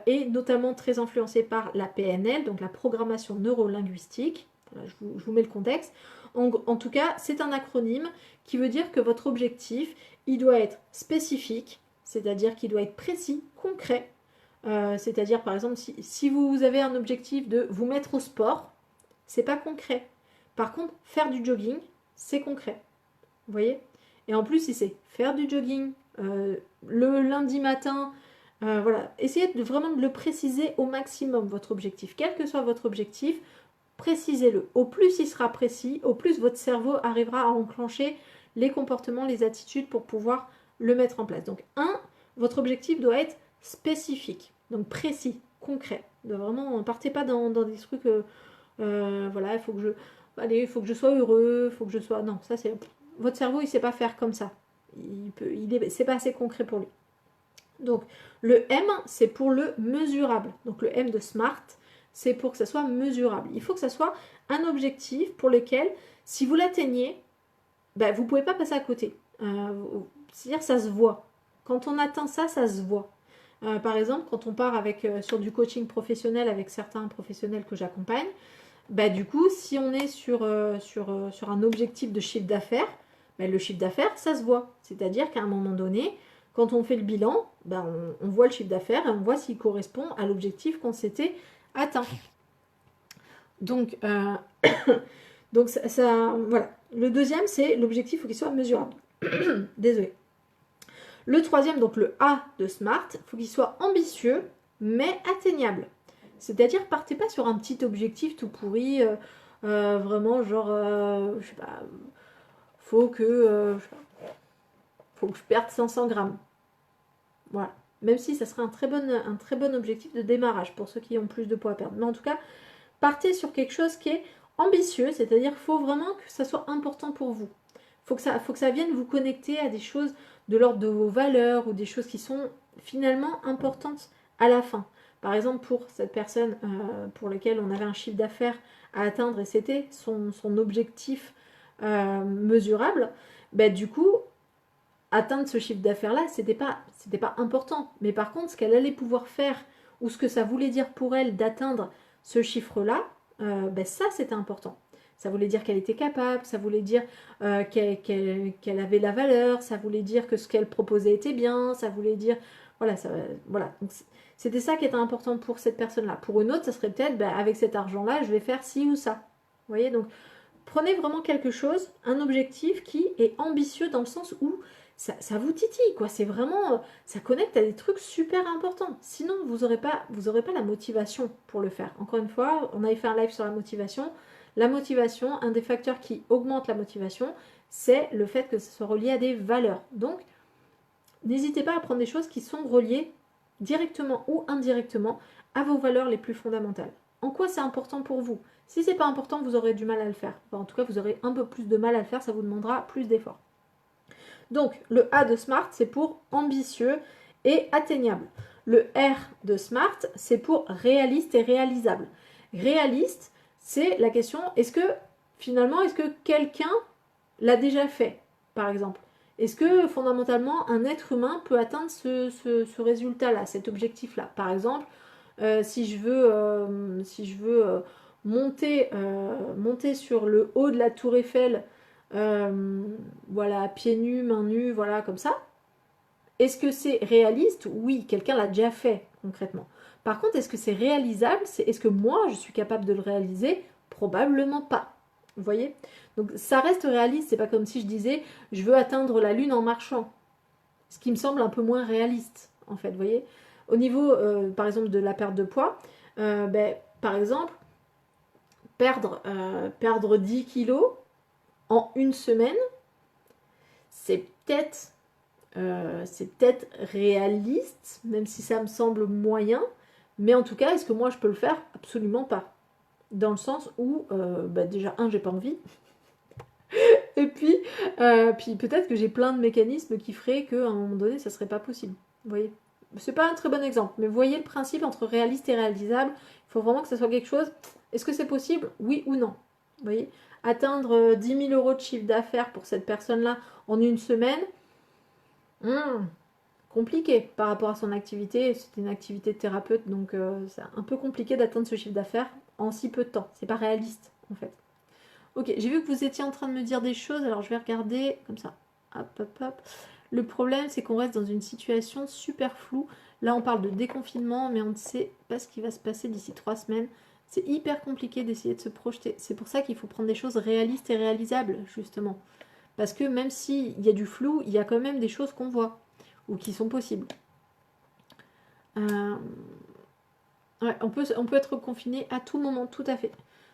et notamment très influencé par la PNL, donc la programmation neurolinguistique. Voilà, je vous mets le contexte. En tout cas, c'est un acronyme qui veut dire que votre objectif, il doit être spécifique, c'est-à-dire qu'il doit être précis, concret, C'est-à-dire, par exemple, si vous avez un objectif de vous mettre au sport, c'est pas concret. Par contre, faire du jogging, c'est concret. Vous voyez? Et en plus, si c'est faire du jogging le lundi matin, voilà, essayez vraiment de le préciser au maximum, votre objectif. Quel que soit votre objectif, précisez-le. Au plus il sera précis, au plus votre cerveau arrivera à enclencher les comportements, les attitudes pour pouvoir le mettre en place. Donc, votre objectif doit être spécifique, donc précis, concret. De vraiment, partez pas dans des trucs, voilà, il faut que je sois heureux, il faut que je sois... Non, ça c'est... Votre cerveau, il ne sait pas faire comme ça. C'est pas assez concret pour lui. Donc, le M, c'est pour le mesurable. Donc, le M de SMART, c'est pour que ça soit mesurable. Il faut que ça soit un objectif pour lequel, si vous l'atteignez, ben, vous ne pouvez pas passer à côté. C'est-à-dire, ça se voit. Quand on atteint ça, ça se voit. Par exemple, quand on part sur du coaching professionnel avec certains professionnels que j'accompagne, bah, du coup, si on est sur un objectif de chiffre d'affaires, bah, le chiffre d'affaires, ça se voit. C'est-à-dire qu'à un moment donné, quand on fait le bilan, bah, on voit le chiffre d'affaires et on voit s'il correspond à l'objectif qu'on s'était atteint. Donc, donc voilà. Le deuxième, c'est l'objectif, il faut qu'il soit mesurable. Désolé. Le troisième, donc le A de SMART, il faut qu'il soit ambitieux, mais atteignable. C'est-à-dire, partez pas sur un petit objectif tout pourri, vraiment genre, je sais pas, faut que je perde 500 grammes. Voilà. Même si ça serait un très bon objectif de démarrage pour ceux qui ont plus de poids à perdre. Mais en tout cas, partez sur quelque chose qui est ambitieux, c'est-à-dire qu'il faut vraiment que ça soit important pour vous. Faut que ça vienne vous connecter à des choses de l'ordre de vos valeurs ou des choses qui sont finalement importantes à la fin. Par exemple, pour cette personne pour laquelle on avait un chiffre d'affaires à atteindre et c'était son objectif mesurable, bah, du coup, atteindre ce chiffre d'affaires-là, c'était pas important. Mais par contre, ce qu'elle allait pouvoir faire ou ce que ça voulait dire pour elle d'atteindre ce chiffre-là, bah, ça, c'était important. Ça voulait dire qu'elle était capable, ça voulait dire qu'elle avait la valeur, ça voulait dire que ce qu'elle proposait était bien, ça voulait dire... Voilà, voilà. Donc, c'était ça qui était important pour cette personne-là. Pour une autre, ça serait peut-être, ben, avec cet argent-là, je vais faire ci ou ça. Vous voyez, donc prenez vraiment quelque chose, un objectif qui est ambitieux dans le sens où ça vous titille, quoi. C'est vraiment, ça connecte à des trucs super importants. Sinon, vous aurez pas la motivation pour le faire. Encore une fois, on avait fait un live sur la motivation. La motivation, un des facteurs qui augmente la motivation, c'est le fait que ça soit relié à des valeurs. Donc, n'hésitez pas à prendre des choses qui sont reliées directement ou indirectement à vos valeurs les plus fondamentales. En quoi c'est important pour vous? Si c'est pas important, vous aurez du mal à le faire. Enfin, en tout cas, vous aurez un peu plus de mal à le faire, ça vous demandera plus d'efforts. Donc, le A de SMART, c'est pour ambitieux et atteignable. Le R de SMART, c'est pour réaliste et réalisable. Réaliste, c'est la question, est-ce que quelqu'un l'a déjà fait, par exemple? Est-ce que fondamentalement un être humain peut atteindre ce résultat-là, cet objectif-là? Par exemple, si je veux monter sur le haut de la tour Eiffel, voilà, pieds nus, mains nues, voilà, comme ça. Est-ce que c'est réaliste? Oui, quelqu'un l'a déjà fait concrètement. Par contre, est-ce que c'est réalisable? Est-ce que moi, je suis capable de le réaliser? Probablement pas. Vous voyez? Donc ça reste réaliste, c'est pas comme si je disais je veux atteindre la lune en marchant. Ce qui me semble un peu moins réaliste, en fait, vous voyez? Au niveau, par exemple, de la perte de poids, ben, par exemple, perdre 10 kilos en une semaine, c'est peut-être réaliste, même si ça me semble moyen, mais en tout cas, est-ce que moi je peux le faire? Absolument pas. Dans le sens où, bah déjà, j'ai pas envie. Et puis peut-être que j'ai plein de mécanismes qui feraient qu'à un moment donné, ça serait pas possible. Vous voyez? C'est pas un très bon exemple, mais vous voyez le principe entre réaliste et réalisable. Il faut vraiment que ça soit quelque chose. Est-ce que c'est possible? Oui ou non? Vous voyez? Atteindre 10 000 euros de chiffre d'affaires pour cette personne-là en une semaine, compliqué par rapport à son activité. C'est une activité de thérapeute, donc c'est un peu compliqué d'atteindre ce chiffre d'affaires en si peu de temps. C'est pas réaliste, en fait. Ok, j'ai vu que vous étiez en train de me dire des choses, alors je vais regarder comme ça. Hop, hop, hop. Le problème, c'est qu'on reste dans une situation super floue. Là, on parle de déconfinement, mais on ne sait pas ce qui va se passer d'ici 3 semaines. C'est hyper compliqué d'essayer de se projeter. C'est pour ça qu'il faut prendre des choses réalistes et réalisables, justement. Parce que même s'il y a du flou, il y a quand même des choses qu'on voit, ou qui sont possibles. Ouais, on peut être confiné à tout moment, tout à fait.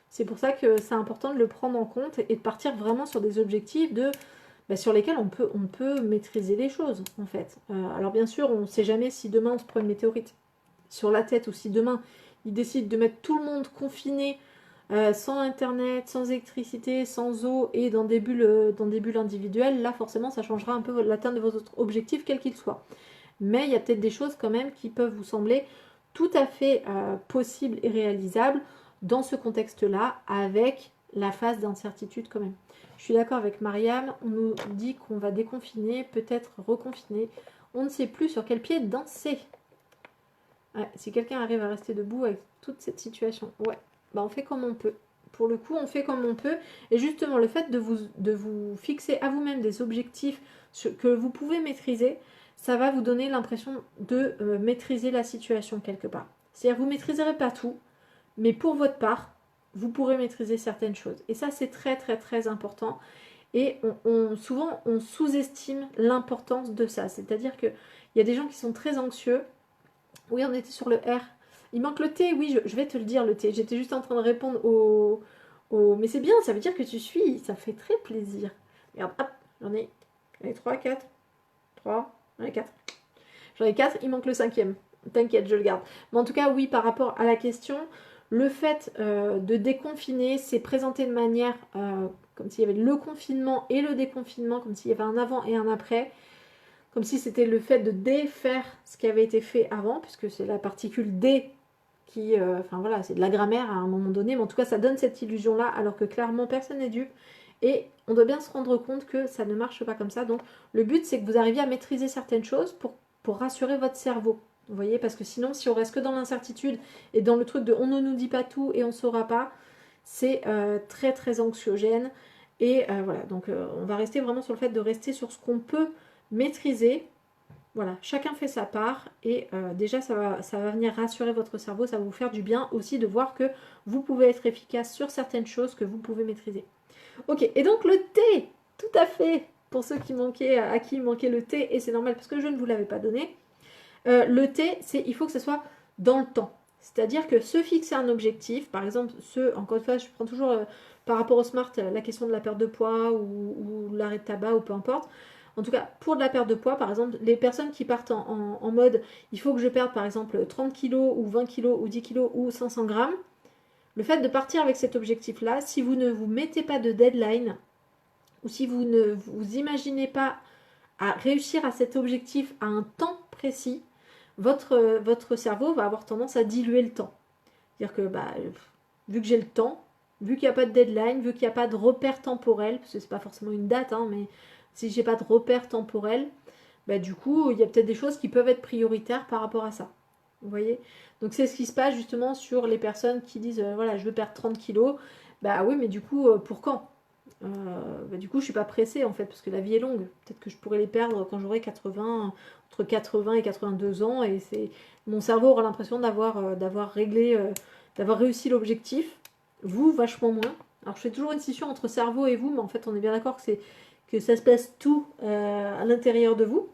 C'est pour ça que c'est important de le prendre en compte et de partir vraiment sur des objectifs sur lesquels on peut maîtriser les choses, en fait. Alors bien sûr, on ne sait jamais si demain on se prend une météorite sur la tête ou si demain ils décident de mettre tout le monde confiné sans internet, sans électricité, sans eau et dans des bulles individuelles. Là, forcément, ça changera un peu l'atteinte de vos autres objectifs, quels qu'ils soient. Mais il y a peut-être des choses quand même qui peuvent vous sembler tout à fait possibles et réalisables dans ce contexte-là, avec la phase d'incertitude quand même. Je suis d'accord avec Mariam, on nous dit qu'on va déconfiner, peut-être reconfiner. On ne sait plus sur quel pied danser. Ouais, si quelqu'un arrive à rester debout avec toute cette situation, ouais, bah on fait comme on peut. Pour le coup, on fait comme on peut. Et justement, le fait de vous fixer à vous-même des objectifs que vous pouvez maîtriser, ça va vous donner l'impression de maîtriser la situation quelque part. C'est-à-dire, vous ne maîtriserez pas tout, mais pour votre part, vous pourrez maîtriser certaines choses. Et ça, c'est très, très, très important. Et souvent, on sous-estime l'importance de ça. C'est-à-dire qu'il y a des gens qui sont très anxieux. Oui, on était sur le R. Il manque le T, oui, je vais te le dire, le T. J'étais juste en train de répondre Mais c'est bien, ça veut dire que tu suis. Ça fait très plaisir. Regarde, hop, j'en ai 3, 4. 3, j'en ai 4. J'en ai 4, il manque le 5e. T'inquiète, je le garde. Mais en tout cas, oui, par rapport à la question, le fait de déconfiner, c'est présenté de manière comme s'il y avait le confinement et le déconfinement, comme s'il y avait un avant et un après, comme si c'était le fait de défaire ce qui avait été fait avant, puisque c'est la particule dé qui, enfin voilà, c'est de la grammaire à un moment donné, mais en tout cas, ça donne cette illusion-là, alors que clairement, personne n'est dupe. Et on doit bien se rendre compte que ça ne marche pas comme ça. Donc, le but, c'est que vous arriviez à maîtriser certaines choses pour rassurer votre cerveau. Vous voyez, parce que sinon, si on reste que dans l'incertitude et dans le truc de on ne nous dit pas tout et on ne saura pas, c'est très très anxiogène. Et voilà, donc on va rester vraiment sur le fait de rester sur ce qu'on peut maîtriser. Voilà, chacun fait sa part et déjà ça va venir rassurer votre cerveau, ça va vous faire du bien aussi de voir que vous pouvez être efficace sur certaines choses que vous pouvez maîtriser. Ok, et donc le thé, tout à fait, pour ceux à qui il manquait le thé, et c'est normal parce que je ne vous l'avais pas donné. Le thé, il faut que ce soit dans le temps. C'est-à-dire que se fixer un objectif, par exemple, encore une fois, je prends toujours par rapport au smart la question de la perte de poids ou l'arrêt de tabac ou peu importe. En tout cas, pour de la perte de poids, par exemple, les personnes qui partent en mode il faut que je perde par exemple 30 kg ou 20 kg ou 10 kg ou 500 grammes, le fait de partir avec cet objectif-là, si vous ne vous mettez pas de deadline ou si vous ne vous imaginez pas à réussir à cet objectif à un temps précis, votre cerveau va avoir tendance à diluer le temps. C'est-à-dire que vu que j'ai le temps, vu qu'il n'y a pas de deadline, vu qu'il n'y a pas de repère temporel, parce que c'est pas forcément une date, hein, mais si j'ai pas de repère temporel, du coup, il y a peut-être des choses qui peuvent être prioritaires par rapport à ça. Vous voyez? Donc c'est ce qui se passe justement sur les personnes qui disent voilà, je veux perdre 30 kilos. Bah oui, mais du coup, pour quand? Du coup, je suis pas pressée en fait, parce que la vie est longue. Peut-être que je pourrais les perdre quand j'aurai entre 80 et 82 ans, et mon cerveau aura l'impression d'avoir réglé, d'avoir réussi l'objectif. Vous, vachement moins. Alors, je fais toujours une scission entre cerveau et vous, mais en fait, on est bien d'accord que ça se passe tout à l'intérieur de vous.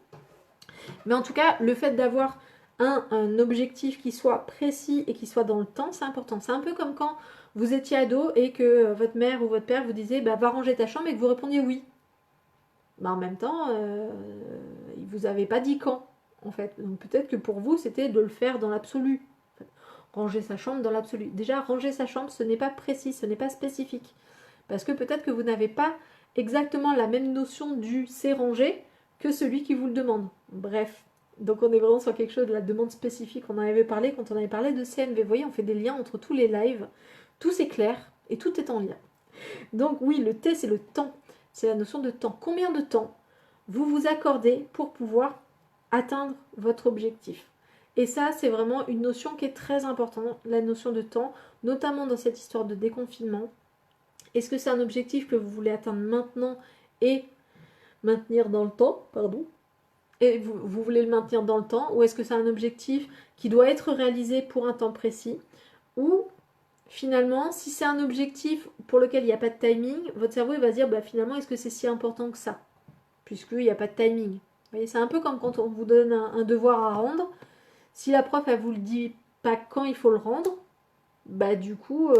Mais en tout cas, le fait d'avoir un objectif qui soit précis et qui soit dans le temps, c'est important. C'est un peu comme quand vous étiez ado et que votre mère ou votre père vous disait va ranger ta chambre et que vous répondiez oui. En même temps, il vous avait pas dit quand, en fait. Donc peut-être que pour vous, c'était de le faire dans l'absolu. Ranger sa chambre dans l'absolu. Déjà, ranger sa chambre, ce n'est pas précis, ce n'est pas spécifique. Parce que peut-être que vous n'avez pas exactement la même notion du c'est rangé que celui qui vous le demande. Bref. Donc on est vraiment sur quelque chose de la demande spécifique. On en avait parlé quand on avait parlé de CNV. Vous voyez, on fait des liens entre tous les lives. Tout c'est clair et tout est en lien. Donc oui, le T, c'est le temps. C'est la notion de temps. Combien de temps vous vous accordez pour pouvoir atteindre votre objectif? Et ça, c'est vraiment une notion qui est très importante, la notion de temps, notamment dans cette histoire de déconfinement. Est-ce que c'est un objectif que vous voulez atteindre maintenant et maintenir dans le temps, pardon, et vous voulez le maintenir dans le temps, ou est-ce que c'est un objectif qui doit être réalisé pour un temps précis, ou finalement, si c'est un objectif pour lequel il n'y a pas de timing, votre cerveau il va se dire bah, finalement, est-ce que c'est si important que ça, puisqu'il n'y a pas de timing. Vous voyez, c'est un peu comme quand on vous donne un devoir à rendre. Si la prof, elle vous le dit pas quand il faut le rendre, bah du coup,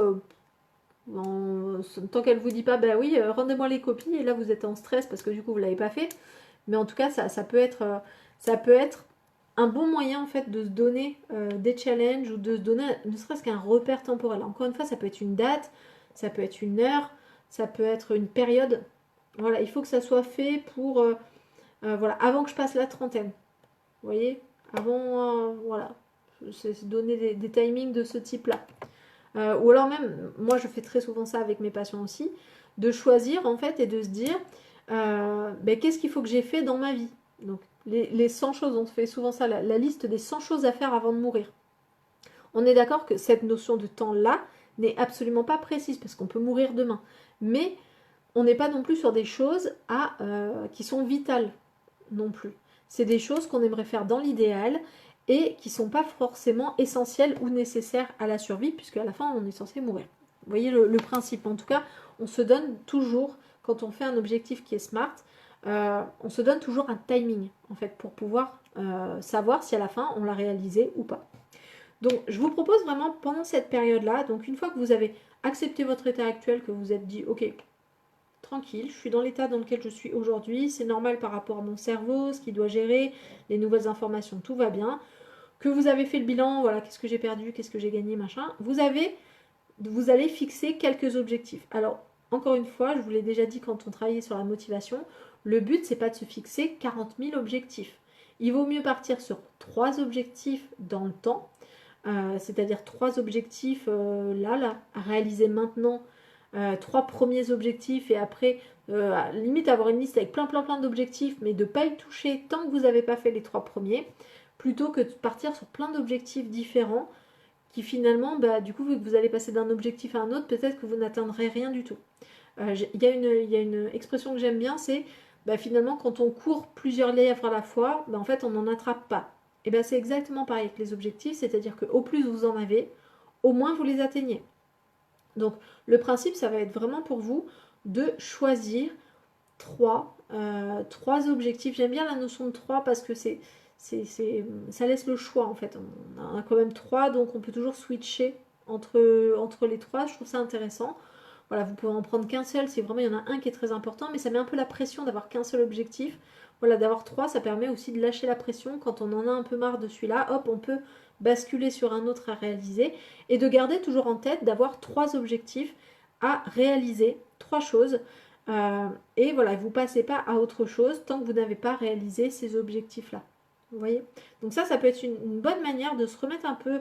tant qu'elle vous dit pas, bah oui, rendez-moi les copies, et là vous êtes en stress parce que du coup vous l'avez pas fait. Mais en tout cas, ça peut être un bon moyen en fait de se donner des challenges ou de se donner ne serait-ce qu'un repère temporel. Encore une fois, ça peut être une date, ça peut être une heure, ça peut être une période. Voilà, il faut que ça soit fait pour voilà, avant que je passe la trentaine. Vous voyez, avant voilà, c'est donner des timings de ce type-là. Ou alors même, moi je fais très souvent ça avec mes patients aussi, de choisir en fait et de se dire ben, qu'est-ce qu'il faut que j'ai fait dans ma vie. Donc les 100 choses, on fait souvent ça, la liste des 100 choses à faire avant de mourir. On est d'accord que cette notion de temps-là n'est absolument pas précise parce qu'on peut mourir demain. Mais on n'est pas non plus sur des choses qui sont vitales non plus. C'est des choses qu'on aimerait faire dans l'idéal et qui ne sont pas forcément essentielles ou nécessaires à la survie, puisque à la fin, on est censé mourir. Vous voyez le principe. En tout cas, on se donne toujours, quand on fait un objectif qui est smart, on se donne toujours un timing, en fait, pour pouvoir savoir si à la fin, on l'a réalisé ou pas. Donc, je vous propose vraiment, pendant cette période-là, donc une fois que vous avez accepté votre état actuel, que vous vous êtes dit, ok, tranquille, je suis dans l'état dans lequel je suis aujourd'hui, c'est normal par rapport à mon cerveau, ce qu'il doit gérer, les nouvelles informations, tout va bien. Que vous avez fait le bilan, voilà, qu'est-ce que j'ai perdu, qu'est-ce que j'ai gagné, machin. Vous allez fixer quelques objectifs. Alors, encore une fois, je vous l'ai déjà dit quand on travaillait sur la motivation, le but, c'est pas de se fixer 40 000 objectifs. Il vaut mieux partir sur 3 objectifs dans le temps, c'est-à-dire 3 objectifs là, à réaliser maintenant, 3 premiers objectifs et après, limite avoir une liste avec plein d'objectifs, mais de ne pas y toucher tant que vous n'avez pas fait les 3 premiers, plutôt que de partir sur plein d'objectifs différents qui finalement, bah, du coup, vu que vous allez passer d'un objectif à un autre, peut-être que vous n'atteindrez rien du tout. Il y a une expression que j'aime bien, c'est bah, finalement quand on court plusieurs lèvres à la fois, bah, en fait on n'en attrape pas. Et bien c'est exactement pareil avec les objectifs, c'est-à-dire qu'au plus vous en avez, au moins vous les atteignez. Donc le principe, ça va être vraiment pour vous de choisir trois objectifs. J'aime bien la notion de 3 parce que ça laisse le choix en fait. On a quand même 3, donc on peut toujours switcher entre les 3. Je trouve ça intéressant. Voilà, vous pouvez en prendre qu'un seul si vraiment il y en a un qui est très important, mais ça met un peu la pression d'avoir qu'un seul objectif. Voilà, d'avoir 3, ça permet aussi de lâcher la pression quand on en a un peu marre de celui-là. Hop, on peut basculer sur un autre à réaliser et de garder toujours en tête d'avoir 3 objectifs à réaliser, 3 choses. Et voilà, vous ne passez pas à autre chose tant que vous n'avez pas réalisé ces objectifs-là. Vous voyez? Donc ça peut être une bonne manière de se remettre un peu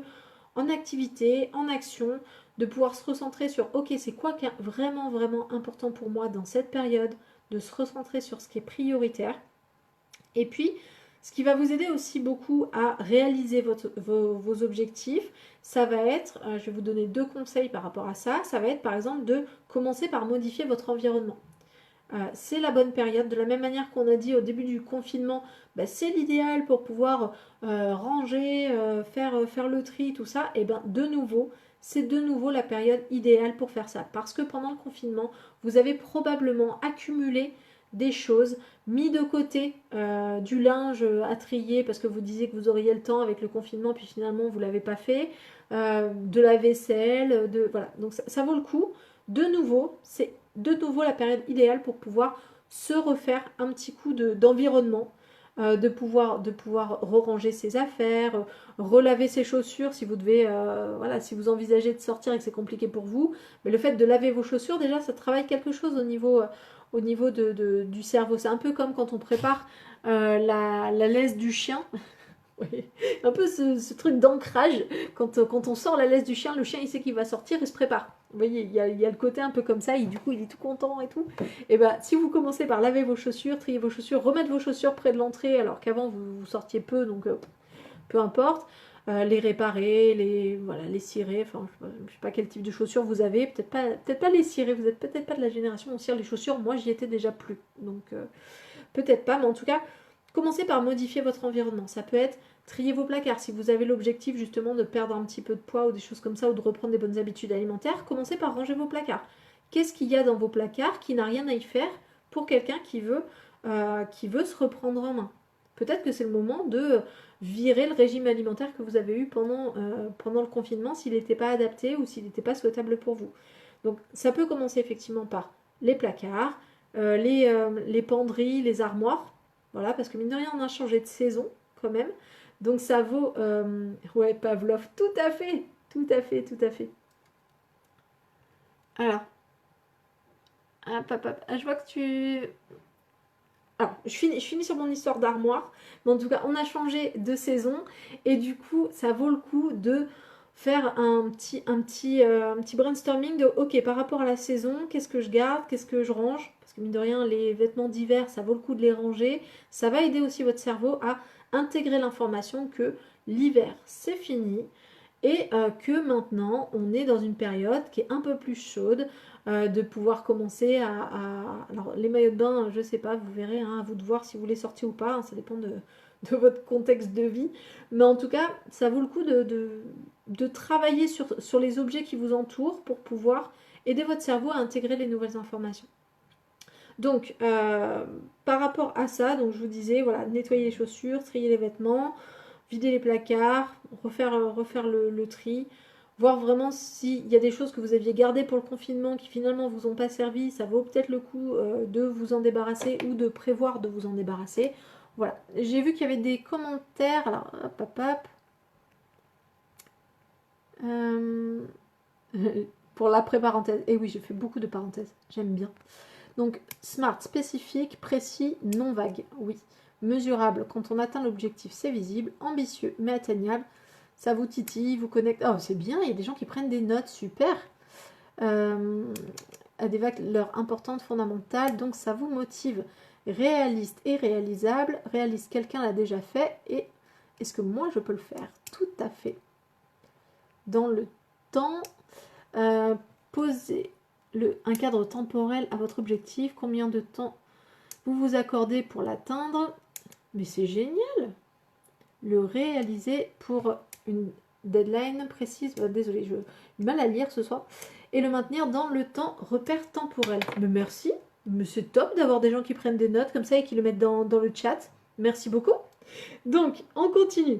en activité, en action, de pouvoir se recentrer sur ok, c'est quoi qui est vraiment important pour moi dans cette période, de se recentrer sur ce qui est prioritaire. Et puis, ce qui va vous aider aussi beaucoup à réaliser vos objectifs, ça va être, je vais vous donner 2 conseils par rapport à ça, ça va être par exemple de commencer par modifier votre environnement. C'est la bonne période, de la même manière qu'on a dit au début du confinement, bah, c'est l'idéal pour pouvoir ranger, faire le tri, tout ça, et bien de nouveau, c'est de nouveau la période idéale pour faire ça. Parce que pendant le confinement, vous avez probablement accumulé des choses, mis de côté du linge à trier parce que vous disiez que vous auriez le temps avec le confinement, puis finalement vous ne l'avez pas fait, de la vaisselle, voilà. Donc ça vaut le coup. De nouveau, c'est de nouveau la période idéale pour pouvoir se refaire un petit coup d'environnement, de pouvoir re-ranger ses affaires, relaver ses chaussures si vous devez, voilà, si vous envisagez de sortir et que c'est compliqué pour vous. Mais le fait de laver vos chaussures, déjà, ça travaille quelque chose au niveau du cerveau. C'est un peu comme quand on prépare la laisse du chien. Oui. Un peu ce truc d'ancrage, quand on sort la laisse du chien, le chien il sait qu'il va sortir, il se prépare. Vous voyez, il y a le côté un peu comme ça, et du coup il est tout content et tout. Et bien si vous commencez par laver vos chaussures, trier vos chaussures, remettre vos chaussures près de l'entrée, alors qu'avant vous sortiez peu, donc peu importe, les réparer, les cirer, enfin je sais pas quel type de chaussures vous avez, peut-être pas les cirer, vous êtes peut-être pas de la génération où on cire les chaussures, moi j'y étais déjà plus, donc peut-être pas, mais en tout cas, commencez par modifier votre environnement. Ça peut être trier vos placards. Si vous avez l'objectif justement de perdre un petit peu de poids ou des choses comme ça, ou de reprendre des bonnes habitudes alimentaires, commencez par ranger vos placards. Qu'est-ce qu'il y a dans vos placards qui n'a rien à y faire pour quelqu'un qui veut se reprendre en main? Peut-être que c'est le moment de virer le régime alimentaire que vous avez eu pendant le confinement s'il n'était pas adapté ou s'il n'était pas souhaitable pour vous. Donc ça peut commencer effectivement par les placards, les penderies, les armoires. Voilà, parce que mine de rien, on a changé de saison quand même. Donc ça vaut... ouais, Pavlov, tout à fait, tout à fait, tout à fait. Alors, je vois que tu... Alors, je finis sur mon histoire d'armoire, mais en tout cas, on a changé de saison, et du coup, ça vaut le coup de faire un petit brainstorming de, ok, par rapport à la saison, qu'est-ce que je garde, qu'est-ce que je range, parce que mine de rien, les vêtements d'hiver, ça vaut le coup de les ranger, ça va aider aussi votre cerveau à intégrer l'information que l'hiver, c'est fini, et que maintenant, on est dans une période qui est un peu plus chaude, de pouvoir commencer Alors, les maillots de bain, je sais pas, vous verrez, hein, à vous de voir si vous les sortez ou pas, hein, ça dépend de votre contexte de vie. Mais en tout cas, ça vaut le coup de travailler sur les objets qui vous entourent pour pouvoir aider votre cerveau à intégrer les nouvelles informations. Donc, par rapport à ça, donc je vous disais, voilà, nettoyer les chaussures, trier les vêtements, vider les placards, refaire le tri, voir vraiment s'il y a des choses que vous aviez gardées pour le confinement qui finalement vous ont pas servi, ça vaut peut-être le coup de vous en débarrasser ou de prévoir de vous en débarrasser. Voilà, j'ai vu qu'il y avait des commentaires, alors hop hop hop. Pour l'après-parenthèse, et oui, je fais beaucoup de parenthèses, j'aime bien. Donc, smart, spécifique, précis, non vague, oui. Mesurable, quand on atteint l'objectif, c'est visible. Ambitieux, mais atteignable. Ça vous titille, vous connecte. Oh, c'est bien, il y a des gens qui prennent des notes, super. À des valeurs importantes, fondamentales, donc ça vous motive. Réaliste et réalisable. Réaliste, quelqu'un l'a déjà fait. Et est-ce que moi, je peux le faire? Tout à fait. Dans le temps, posez un cadre temporel à votre objectif. Combien de temps vous vous accordez pour l'atteindre? Mais c'est génial! Le réaliser pour une deadline précise. Désolée, j'ai du mal à lire ce soir. Et le maintenir dans le temps, repère temporel. Mais merci, mais c'est top d'avoir des gens qui prennent des notes comme ça et qui le mettent dans le chat. Merci beaucoup. Donc, on continue.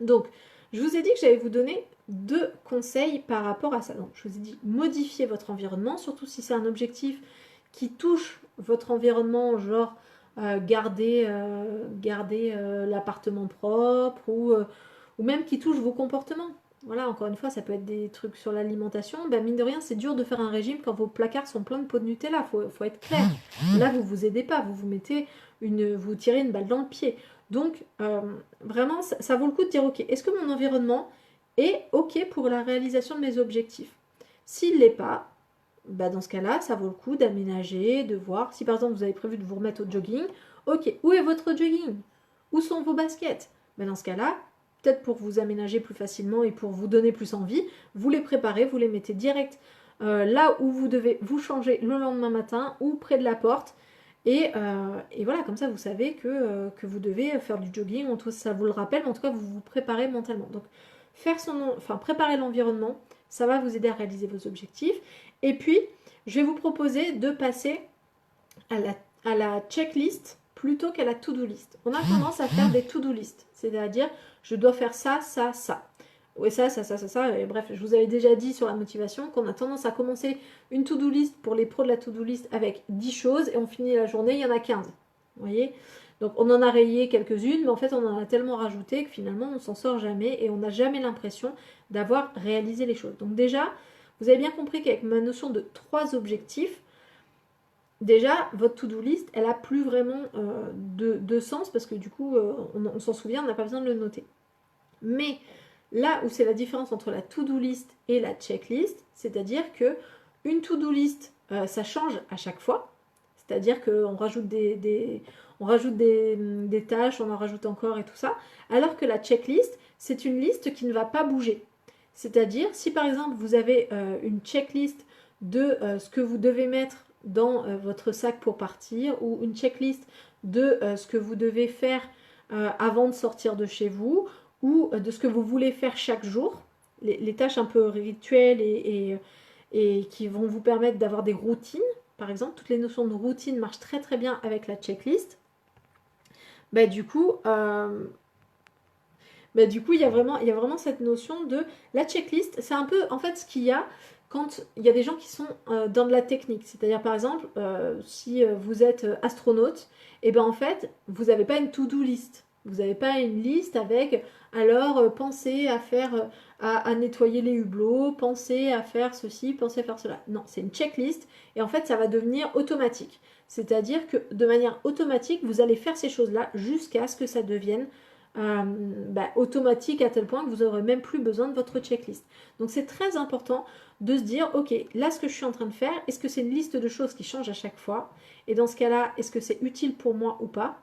Donc, je vous ai dit que j'allais vous donner 2 conseils par rapport à ça. Donc, je vous ai dit, modifiez votre environnement, surtout si c'est un objectif qui touche votre environnement, genre garder l'appartement propre ou même qui touche vos comportements. Voilà, encore une fois, ça peut être des trucs sur l'alimentation. Ben, mine de rien, c'est dur de faire un régime quand vos placards sont pleins de pots de Nutella. Faut être clair. Là, vous vous aidez pas. Vous tirez une balle dans le pied. Donc, vraiment, ça vaut le coup de dire, ok, est-ce que mon environnement est ok pour la réalisation de mes objectifs? S'il ne l'est pas, bah dans ce cas-là, ça vaut le coup d'aménager, de voir. Si par exemple, vous avez prévu de vous remettre au jogging, ok, où est votre jogging? Où sont vos baskets? Bah dans ce cas-là, peut-être pour vous aménager plus facilement et pour vous donner plus envie, vous les préparez, vous les mettez direct là où vous devez vous changer le lendemain matin ou près de la porte. Et voilà, comme ça, vous savez que vous devez faire du jogging. En tout cas, ça vous le rappelle, mais en tout cas, vous vous préparez mentalement. Donc, préparer l'environnement, ça va vous aider à réaliser vos objectifs. Et puis, je vais vous proposer de passer à la checklist plutôt qu'à la to-do list. On a tendance à faire des to-do list, c'est-à-dire, je dois faire ça, ça, ça. Oui, ça, et bref, je vous avais déjà dit sur la motivation qu'on a tendance à commencer une to-do list pour les pros de la to-do list avec 10 choses et on finit la journée, il y en a 15. Vous voyez? Donc on en a rayé quelques-unes, mais en fait on en a tellement rajouté que finalement on s'en sort jamais et on n'a jamais l'impression d'avoir réalisé les choses. Donc déjà, vous avez bien compris qu'avec ma notion de 3 objectifs, déjà votre to-do list, elle a plus vraiment de sens parce que du coup on s'en souvient, on n'a pas besoin de le noter. Mais là où c'est la différence entre la to-do list et la checklist, c'est-à-dire que une to-do list, ça change à chaque fois. C'est-à-dire qu'on rajoute des tâches, on en rajoute encore et tout ça. Alors que la checklist, c'est une liste qui ne va pas bouger. C'est-à-dire, si par exemple vous avez une checklist de ce que vous devez mettre dans votre sac pour partir, ou une checklist de ce que vous devez faire avant de sortir de chez vous ou de ce que vous voulez faire chaque jour, les tâches un peu rituelles et qui vont vous permettre d'avoir des routines. Par exemple, toutes les notions de routine marchent très très bien avec la checklist. Bah, du coup, il y a vraiment cette notion de la checklist. C'est un peu, en fait, ce qu'il y a quand il y a des gens qui sont dans de la technique. C'est-à-dire, par exemple, si vous êtes astronaute, et ben en fait, vous n'avez pas une to-do list. Vous n'avez pas une liste avec, alors, pensez à faire, à nettoyer les hublots, pensez à faire ceci, pensez à faire cela. Non, c'est une checklist. Et en fait, ça va devenir automatique. C'est-à-dire que de manière automatique, vous allez faire ces choses-là jusqu'à ce que ça devienne automatique à tel point que vous n'aurez même plus besoin de votre checklist. Donc c'est très important de se dire, ok, là ce que je suis en train de faire, est-ce que c'est une liste de choses qui change à chaque fois? Et dans ce cas-là, est-ce que c'est utile pour moi ou pas,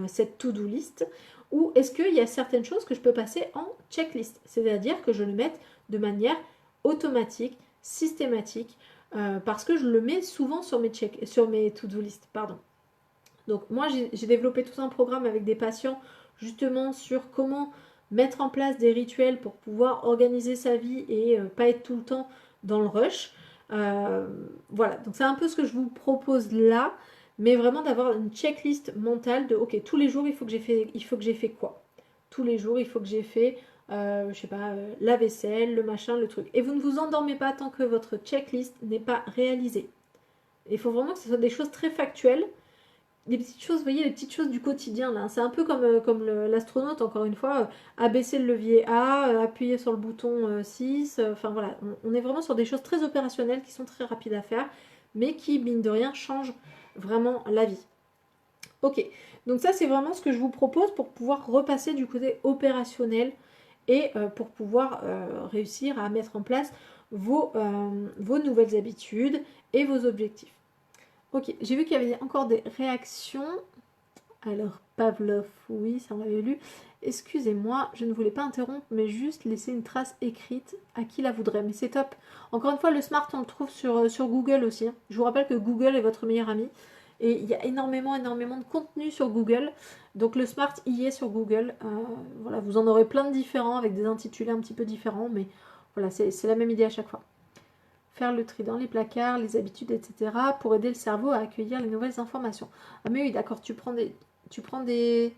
cette to-do list? Ou est-ce qu'il y a certaines choses que je peux passer en checklist? C'est-à-dire que je le mette de manière automatique, systématique, parce que je le mets souvent sur mes to-do list. Pardon. Donc moi, j'ai développé tout un programme avec des patients justement sur comment mettre en place des rituels pour pouvoir organiser sa vie et pas être tout le temps dans le rush. Voilà, donc c'est un peu ce que je vous propose là, mais vraiment d'avoir une checklist mentale de ok, tous les jours il faut que j'ai fait quoi? Tous les jours il faut que j'ai fait je sais pas, la vaisselle, le machin, le truc. Et vous ne vous endormez pas tant que votre checklist n'est pas réalisée. Il faut vraiment que ce soit des choses très factuelles, des petites choses, vous voyez, les petites choses du quotidien là. C'est un peu comme l'astronaute, encore une fois, abaisser le levier A, appuyer sur le bouton 6. Enfin voilà, on est vraiment sur des choses très opérationnelles qui sont très rapides à faire, mais qui, mine de rien, changent vraiment la vie. Ok, donc ça c'est vraiment ce que je vous propose pour pouvoir repasser du côté opérationnel et pour pouvoir réussir à mettre en place vos nouvelles habitudes et vos objectifs. Ok, j'ai vu qu'il y avait encore des réactions. Alors, Pavlov, oui, ça on l'avait lu. Excusez-moi, je ne voulais pas interrompre, mais juste laisser une trace écrite à qui la voudrait. Mais c'est top. Encore une fois, le smart, on le trouve sur Google aussi. Je vous rappelle que Google est votre meilleur ami. Et il y a énormément de contenu sur Google. Donc le smart y est sur Google. Voilà, vous en aurez plein de différents avec des intitulés un petit peu différents. Mais voilà, c'est la même idée à chaque fois. Faire le tri dans les placards, les habitudes, etc. pour aider le cerveau à accueillir les nouvelles informations. Ah mais oui, d'accord, tu prends des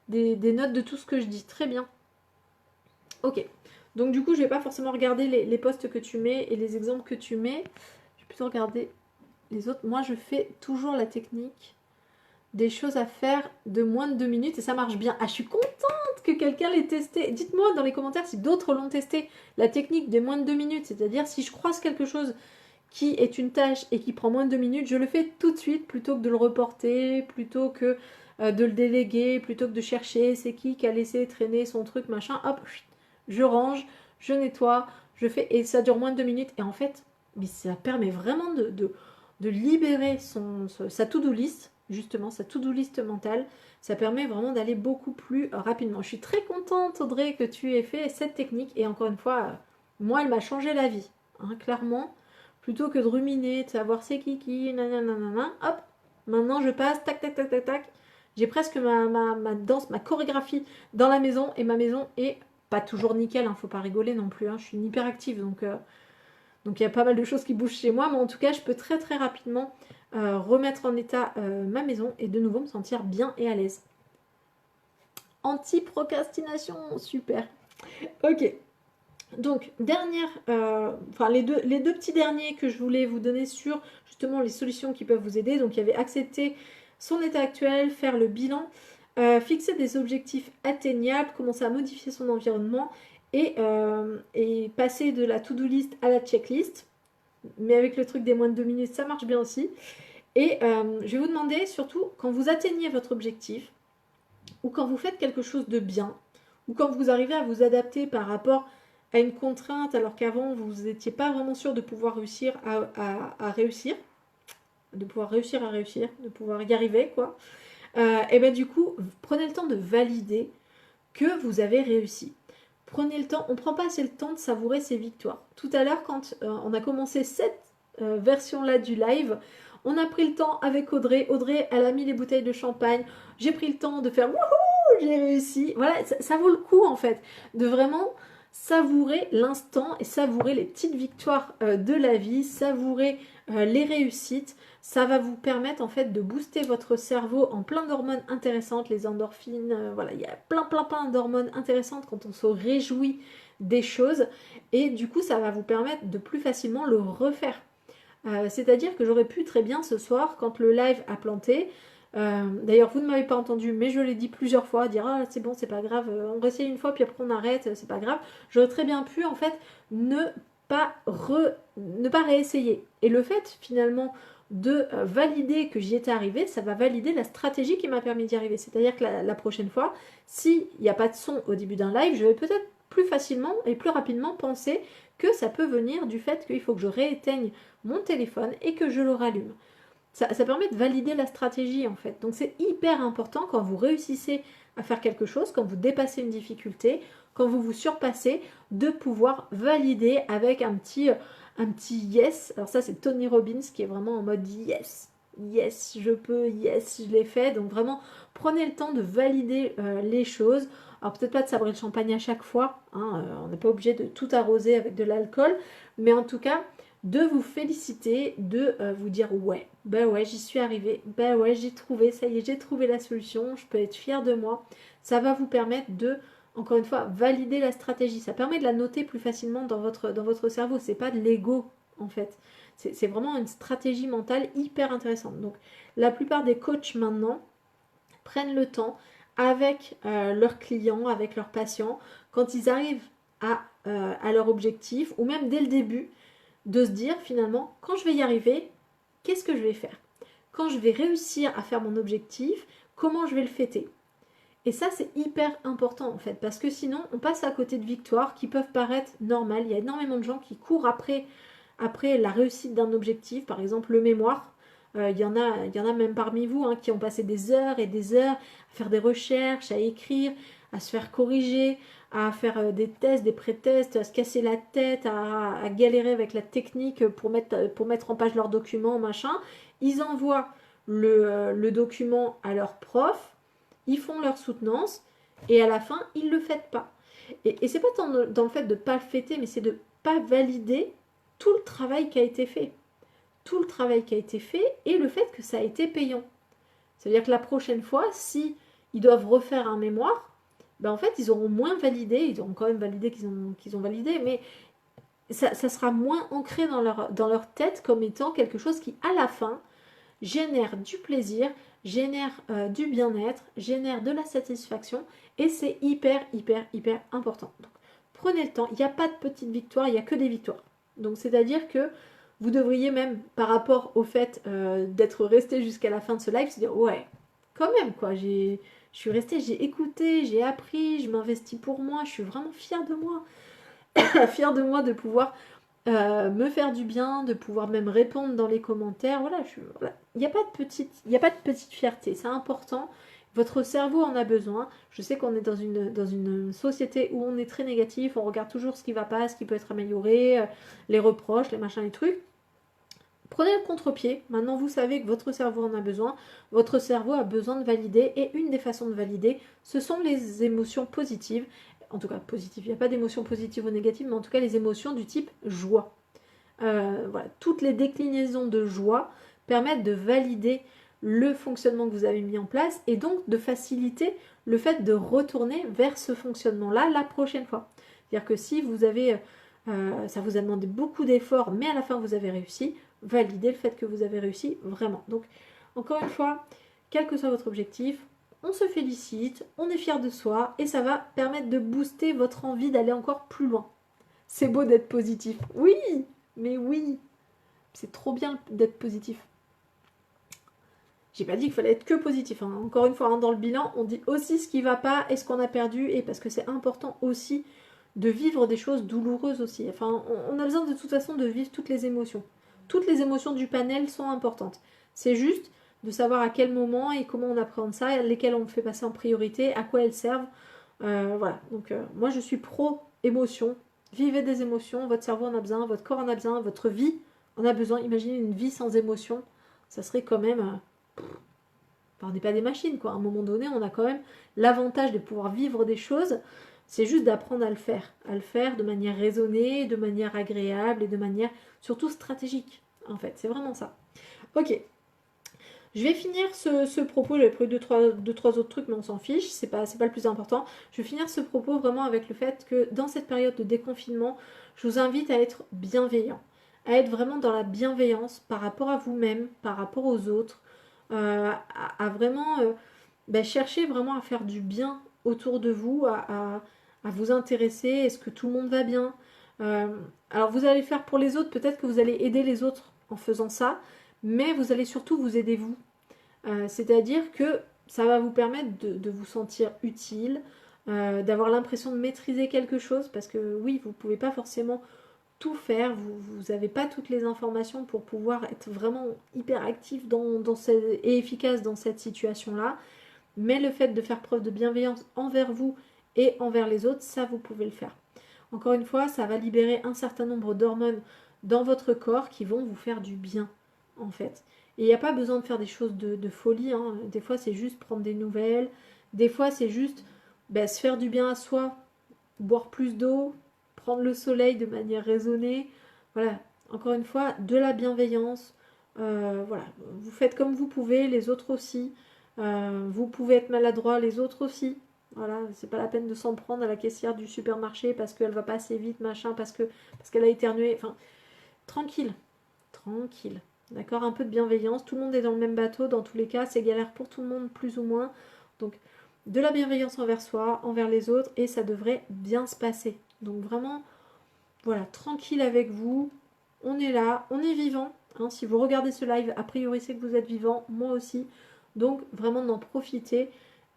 notes de tout ce que je dis. Très bien. Ok. Donc du coup, je vais pas forcément regarder les posts que tu mets et les exemples que tu mets. Je vais plutôt regarder les autres. Moi, je fais toujours la technique des choses à faire de moins de 2 minutes et ça marche bien. Ah, je suis contente que quelqu'un l'ait testé. Dites-moi dans les commentaires si d'autres l'ont testé, la technique des moins de 2 minutes. C'est-à-dire, si je croise quelque chose qui est une tâche et qui prend moins de 2 minutes, je le fais tout de suite plutôt que de le reporter, plutôt que de le déléguer, plutôt que de chercher c'est qui a laissé traîner son truc, machin. Hop, je range, je nettoie, je fais et ça dure moins de 2 minutes. Et en fait, mais ça permet vraiment de libérer sa to-do list, justement, sa to-do list mentale. Ça permet vraiment d'aller beaucoup plus rapidement. Je suis très contente, Audrey, que tu aies fait cette technique. Et encore une fois, moi, elle m'a changé la vie, hein, clairement. Plutôt que de ruminer, de savoir c'est qui, nanana, hop, maintenant je passe, tac, tac, tac, tac, tac. J'ai presque ma danse, ma chorégraphie dans la maison. Et ma maison est pas toujours nickel, hein, faut pas rigoler non plus. Hein, je suis une hyperactive, donc il y a pas mal de choses qui bougent chez moi. Mais en tout cas, je peux très très rapidement remettre en état ma maison et de nouveau me sentir bien et à l'aise. Anti-procrastination, super. Ok. Donc, les deux petits derniers que je voulais vous donner sur justement les solutions qui peuvent vous aider. Donc, il y avait accepter son état actuel, faire le bilan, fixer des objectifs atteignables, commencer à modifier son environnement et passer de la to-do list à la checklist. Mais avec le truc des moins de 2 minutes, ça marche bien aussi. Et je vais vous demander surtout, quand vous atteignez votre objectif, ou quand vous faites quelque chose de bien, ou quand vous arrivez à vous adapter par rapport à une contrainte alors qu'avant vous n'étiez pas vraiment sûr de pouvoir réussir à réussir, de pouvoir réussir à réussir, de pouvoir y arriver quoi, et bien du coup prenez le temps de valider que vous avez réussi. Prenez le temps, on ne prend pas assez le temps de savourer ses victoires. Tout à l'heure quand on a commencé cette version-là du live. On a pris le temps avec Audrey. Audrey, elle a mis les bouteilles de champagne. J'ai pris le temps de faire wouhou, j'ai réussi. Voilà, ça vaut le coup en fait de vraiment savourer l'instant et savourer les petites victoires de la vie, savourer les réussites. Ça va vous permettre en fait de booster votre cerveau en plein d'hormones intéressantes, les endorphines, voilà, il y a plein d'hormones intéressantes quand on se réjouit des choses et du coup ça va vous permettre de plus facilement le refaire. C'est-à-dire que j'aurais pu très bien ce soir, quand le live a planté, d'ailleurs vous ne m'avez pas entendu, mais je l'ai dit plusieurs fois, dire ah c'est bon, c'est pas grave, on réessaye une fois puis après on arrête, c'est pas grave. J'aurais très bien pu en fait ne pas réessayer. Et le fait finalement de valider que j'y étais arrivée, ça va valider la stratégie qui m'a permis d'y arriver. C'est-à-dire que la prochaine fois, s'il n'y a pas de son au début d'un live, je vais peut-être plus facilement et plus rapidement penser que ça peut venir du fait qu'il faut que je rééteigne mon téléphone et que je le rallume. Ça permet de valider la stratégie en fait. Donc c'est hyper important quand vous réussissez à faire quelque chose, quand vous dépassez une difficulté, quand vous vous surpassez, de pouvoir valider avec un petit yes. Alors ça c'est Tony Robbins qui est vraiment en mode yes, yes je peux, yes je l'ai fait. Donc vraiment prenez le temps de valider les choses. Alors peut-être pas de sabrer le champagne à chaque fois, hein, on n'est pas obligé de tout arroser avec de l'alcool, mais en tout cas de vous féliciter, de vous dire ouais, ben ouais j'y suis arrivée, ben ouais j'ai trouvé, ça y est j'ai trouvé la solution, je peux être fière de moi. Ça va vous permettre de, encore une fois, valider la stratégie. Ça permet de la noter plus facilement dans votre cerveau. C'est pas de l'ego en fait. C'est vraiment une stratégie mentale hyper intéressante. Donc la plupart des coachs maintenant prennent le temps avec leurs clients, avec leurs patients, quand ils arrivent à leur objectif, ou même dès le début, de se dire finalement, quand je vais y arriver, qu'est-ce que je vais faire? Quand je vais réussir à faire mon objectif, comment je vais le fêter? Et ça, c'est hyper important en fait, parce que sinon, on passe à côté de victoires qui peuvent paraître normales. Il y a énormément de gens qui courent après la réussite d'un objectif, par exemple le mémoire. Il y en a même parmi vous hein, qui ont passé des heures et des heures à faire des recherches, à écrire, à se faire corriger, à faire des tests, des pré-tests, à se casser la tête, à galérer avec la technique pour mettre en page leurs documents, machin. Ils envoient le document à leur prof, ils font leur soutenance, et à la fin, ils ne le fêtent pas. Et c'est pas dans le fait de ne pas le fêter, mais c'est de ne pas valider tout le travail qui a été fait. Tout le travail qui a été fait et le fait que ça a été payant. C'est-à-dire que la prochaine fois, si ils doivent refaire un mémoire, ben en fait, ils auront moins validé, ils auront quand même validé qu'ils ont validé, mais ça sera moins ancré dans leur tête comme étant quelque chose qui, à la fin, génère du plaisir, génère du bien-être, génère de la satisfaction, et c'est hyper important. Donc, prenez le temps, il n'y a pas de petites victoires, il n'y a que des victoires. Donc, c'est-à-dire que vous devriez même, par rapport au fait d'être resté jusqu'à la fin de ce live, se dire, ouais, quand même, quoi, je suis restée, j'ai écouté, j'ai appris, je m'investis pour moi, je suis vraiment fière de moi. Fière de moi de pouvoir me faire du bien, de pouvoir même répondre dans les commentaires. Voilà, il n'y a pas de petite fierté, c'est important. Votre cerveau en a besoin. Je sais qu'on est dans une société où on est très négatif, on regarde toujours ce qui ne va pas, ce qui peut être amélioré, les reproches, les machins, les trucs. Prenez le contre-pied. Maintenant, vous savez que votre cerveau en a besoin. Votre cerveau a besoin de valider. Et une des façons de valider, ce sont les émotions positives. En tout cas, positives. Il n'y a pas d'émotions positives ou négatives, mais en tout cas, les émotions du type joie. Voilà. Toutes les déclinaisons de joie permettent de valider le fonctionnement que vous avez mis en place et donc de faciliter le fait de retourner vers ce fonctionnement-là la prochaine fois. C'est-à-dire que si vous avez... ça vous a demandé beaucoup d'efforts, mais à la fin, vous avez réussi. Validez le fait que vous avez réussi vraiment. Donc, encore une fois, quel que soit votre objectif, on se félicite, on est fier de soi et ça va permettre de booster votre envie d'aller encore plus loin. C'est beau d'être positif. Oui, mais oui, c'est trop bien d'être positif. J'ai pas dit qu'il fallait être que positif. Hein. Encore une fois, hein, dans le bilan, on dit aussi ce qui va pas et ce qu'on a perdu et parce que c'est important aussi de vivre des choses douloureuses aussi. Enfin, on a besoin de toute façon de vivre toutes les émotions. Toutes les émotions du panel sont importantes. C'est juste de savoir à quel moment et comment on appréhende ça, lesquelles on fait passer en priorité, à quoi elles servent. Voilà. Donc, moi, je suis pro émotion. Vivez des émotions. Votre cerveau en a besoin, votre corps en a besoin, votre vie On a besoin, imaginez une vie sans émotion, ça serait quand même... enfin, on n'est pas des machines, quoi. À un moment donné, on a quand même l'avantage de pouvoir vivre des choses. C'est juste d'apprendre à le faire de manière raisonnée, de manière agréable et de manière surtout stratégique, en fait. C'est vraiment ça. Ok. Je vais finir ce propos, j'avais pris deux, trois autres trucs, mais on s'en fiche, c'est pas le plus important. Je vais finir ce propos vraiment avec le fait que dans cette période de déconfinement, je vous invite à être bienveillant, à être vraiment dans la bienveillance par rapport à vous-même, par rapport aux autres, à vraiment chercher vraiment à faire du bien autour de vous, à vous intéresser, est-ce que tout le monde va bien. Alors vous allez faire pour les autres, peut-être que vous allez aider les autres en faisant ça, mais vous allez surtout vous aider vous. C'est-à-dire que ça va vous permettre de vous sentir utile, d'avoir l'impression de maîtriser quelque chose, parce que oui, vous ne pouvez pas forcément tout faire, vous n'avez pas toutes les informations pour pouvoir être vraiment hyper actif et efficace dans cette situation-là, mais le fait de faire preuve de bienveillance envers vous et envers les autres, ça vous pouvez le faire. Encore une fois, ça va libérer un certain nombre d'hormones dans votre corps qui vont vous faire du bien, en fait. Et il n'y a pas besoin de faire des choses de folie, hein. Des fois, c'est juste prendre des nouvelles. Des fois, c'est juste se faire du bien à soi, boire plus d'eau, prendre le soleil de manière raisonnée. Voilà, encore une fois, de la bienveillance. Voilà, vous faites comme vous pouvez, les autres aussi. Vous pouvez être maladroit, les autres aussi. Voilà, c'est pas la peine de s'en prendre à la caissière du supermarché parce qu'elle va pas assez vite, machin, parce qu'elle a éternué. Enfin, tranquille, tranquille. D'accord, un peu de bienveillance. Tout le monde est dans le même bateau. Dans tous les cas, c'est galère pour tout le monde, plus ou moins. Donc, de la bienveillance envers soi, envers les autres, et ça devrait bien se passer. Donc vraiment, voilà, tranquille avec vous. On est là, on est vivant. Hein. Si vous regardez ce live, a priori, c'est que vous êtes vivant. Moi aussi. Donc, vraiment d'en profiter.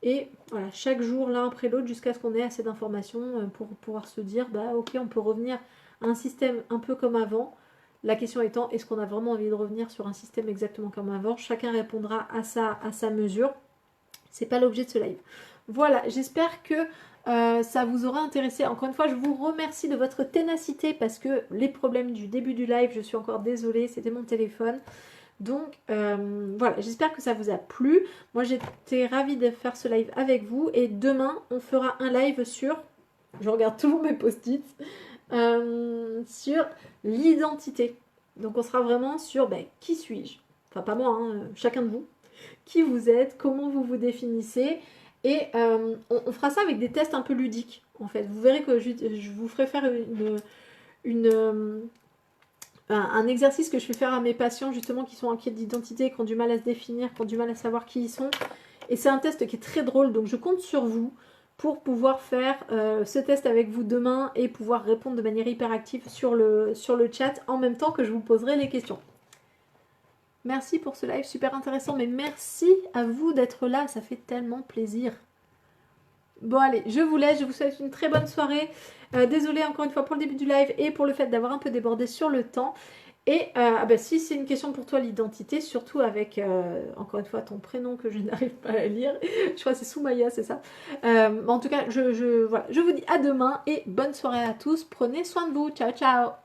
Et voilà, chaque jour, l'un après l'autre, jusqu'à ce qu'on ait assez d'informations pour pouvoir se dire, ok, on peut revenir à un système un peu comme avant. La question étant, est-ce qu'on a vraiment envie de revenir sur un système exactement comme avant? Chacun répondra à sa mesure. C'est pas l'objet de ce live. Voilà, j'espère que ça vous aura intéressé. Encore une fois, je vous remercie de votre ténacité parce que les problèmes du début du live, je suis encore désolée, c'était mon téléphone. Donc voilà, j'espère que ça vous a plu. Moi, j'étais ravie de faire ce live avec vous. Et demain, on fera un live sur... Je regarde toujours mes post-it. Sur l'identité. Donc on sera vraiment sur qui suis-je? Enfin pas moi, hein, chacun de vous. Qui vous êtes, comment vous vous définissez. Et on fera ça avec des tests un peu ludiques en fait. Vous verrez que je vous ferai faire un exercice que je fais faire à mes patients justement qui sont inquiets d'identité, qui ont du mal à se définir, qui ont du mal à savoir qui ils sont. Et c'est un test qui est très drôle, donc je compte sur vous pour pouvoir faire ce test avec vous demain et pouvoir répondre de manière hyper active sur le chat en même temps que je vous poserai les questions. Merci pour ce live super intéressant, mais merci à vous d'être là, ça fait tellement plaisir. Bon allez, je vous laisse, je vous souhaite une très bonne soirée. Désolée encore une fois pour le début du live et pour le fait d'avoir un peu débordé sur le temps. Et si c'est une question pour toi l'identité, surtout avec encore une fois ton prénom que je n'arrive pas à lire, je crois que c'est Soumaya, c'est ça. En tout cas, voilà, je vous dis à demain et bonne soirée à tous. Prenez soin de vous. Ciao ciao.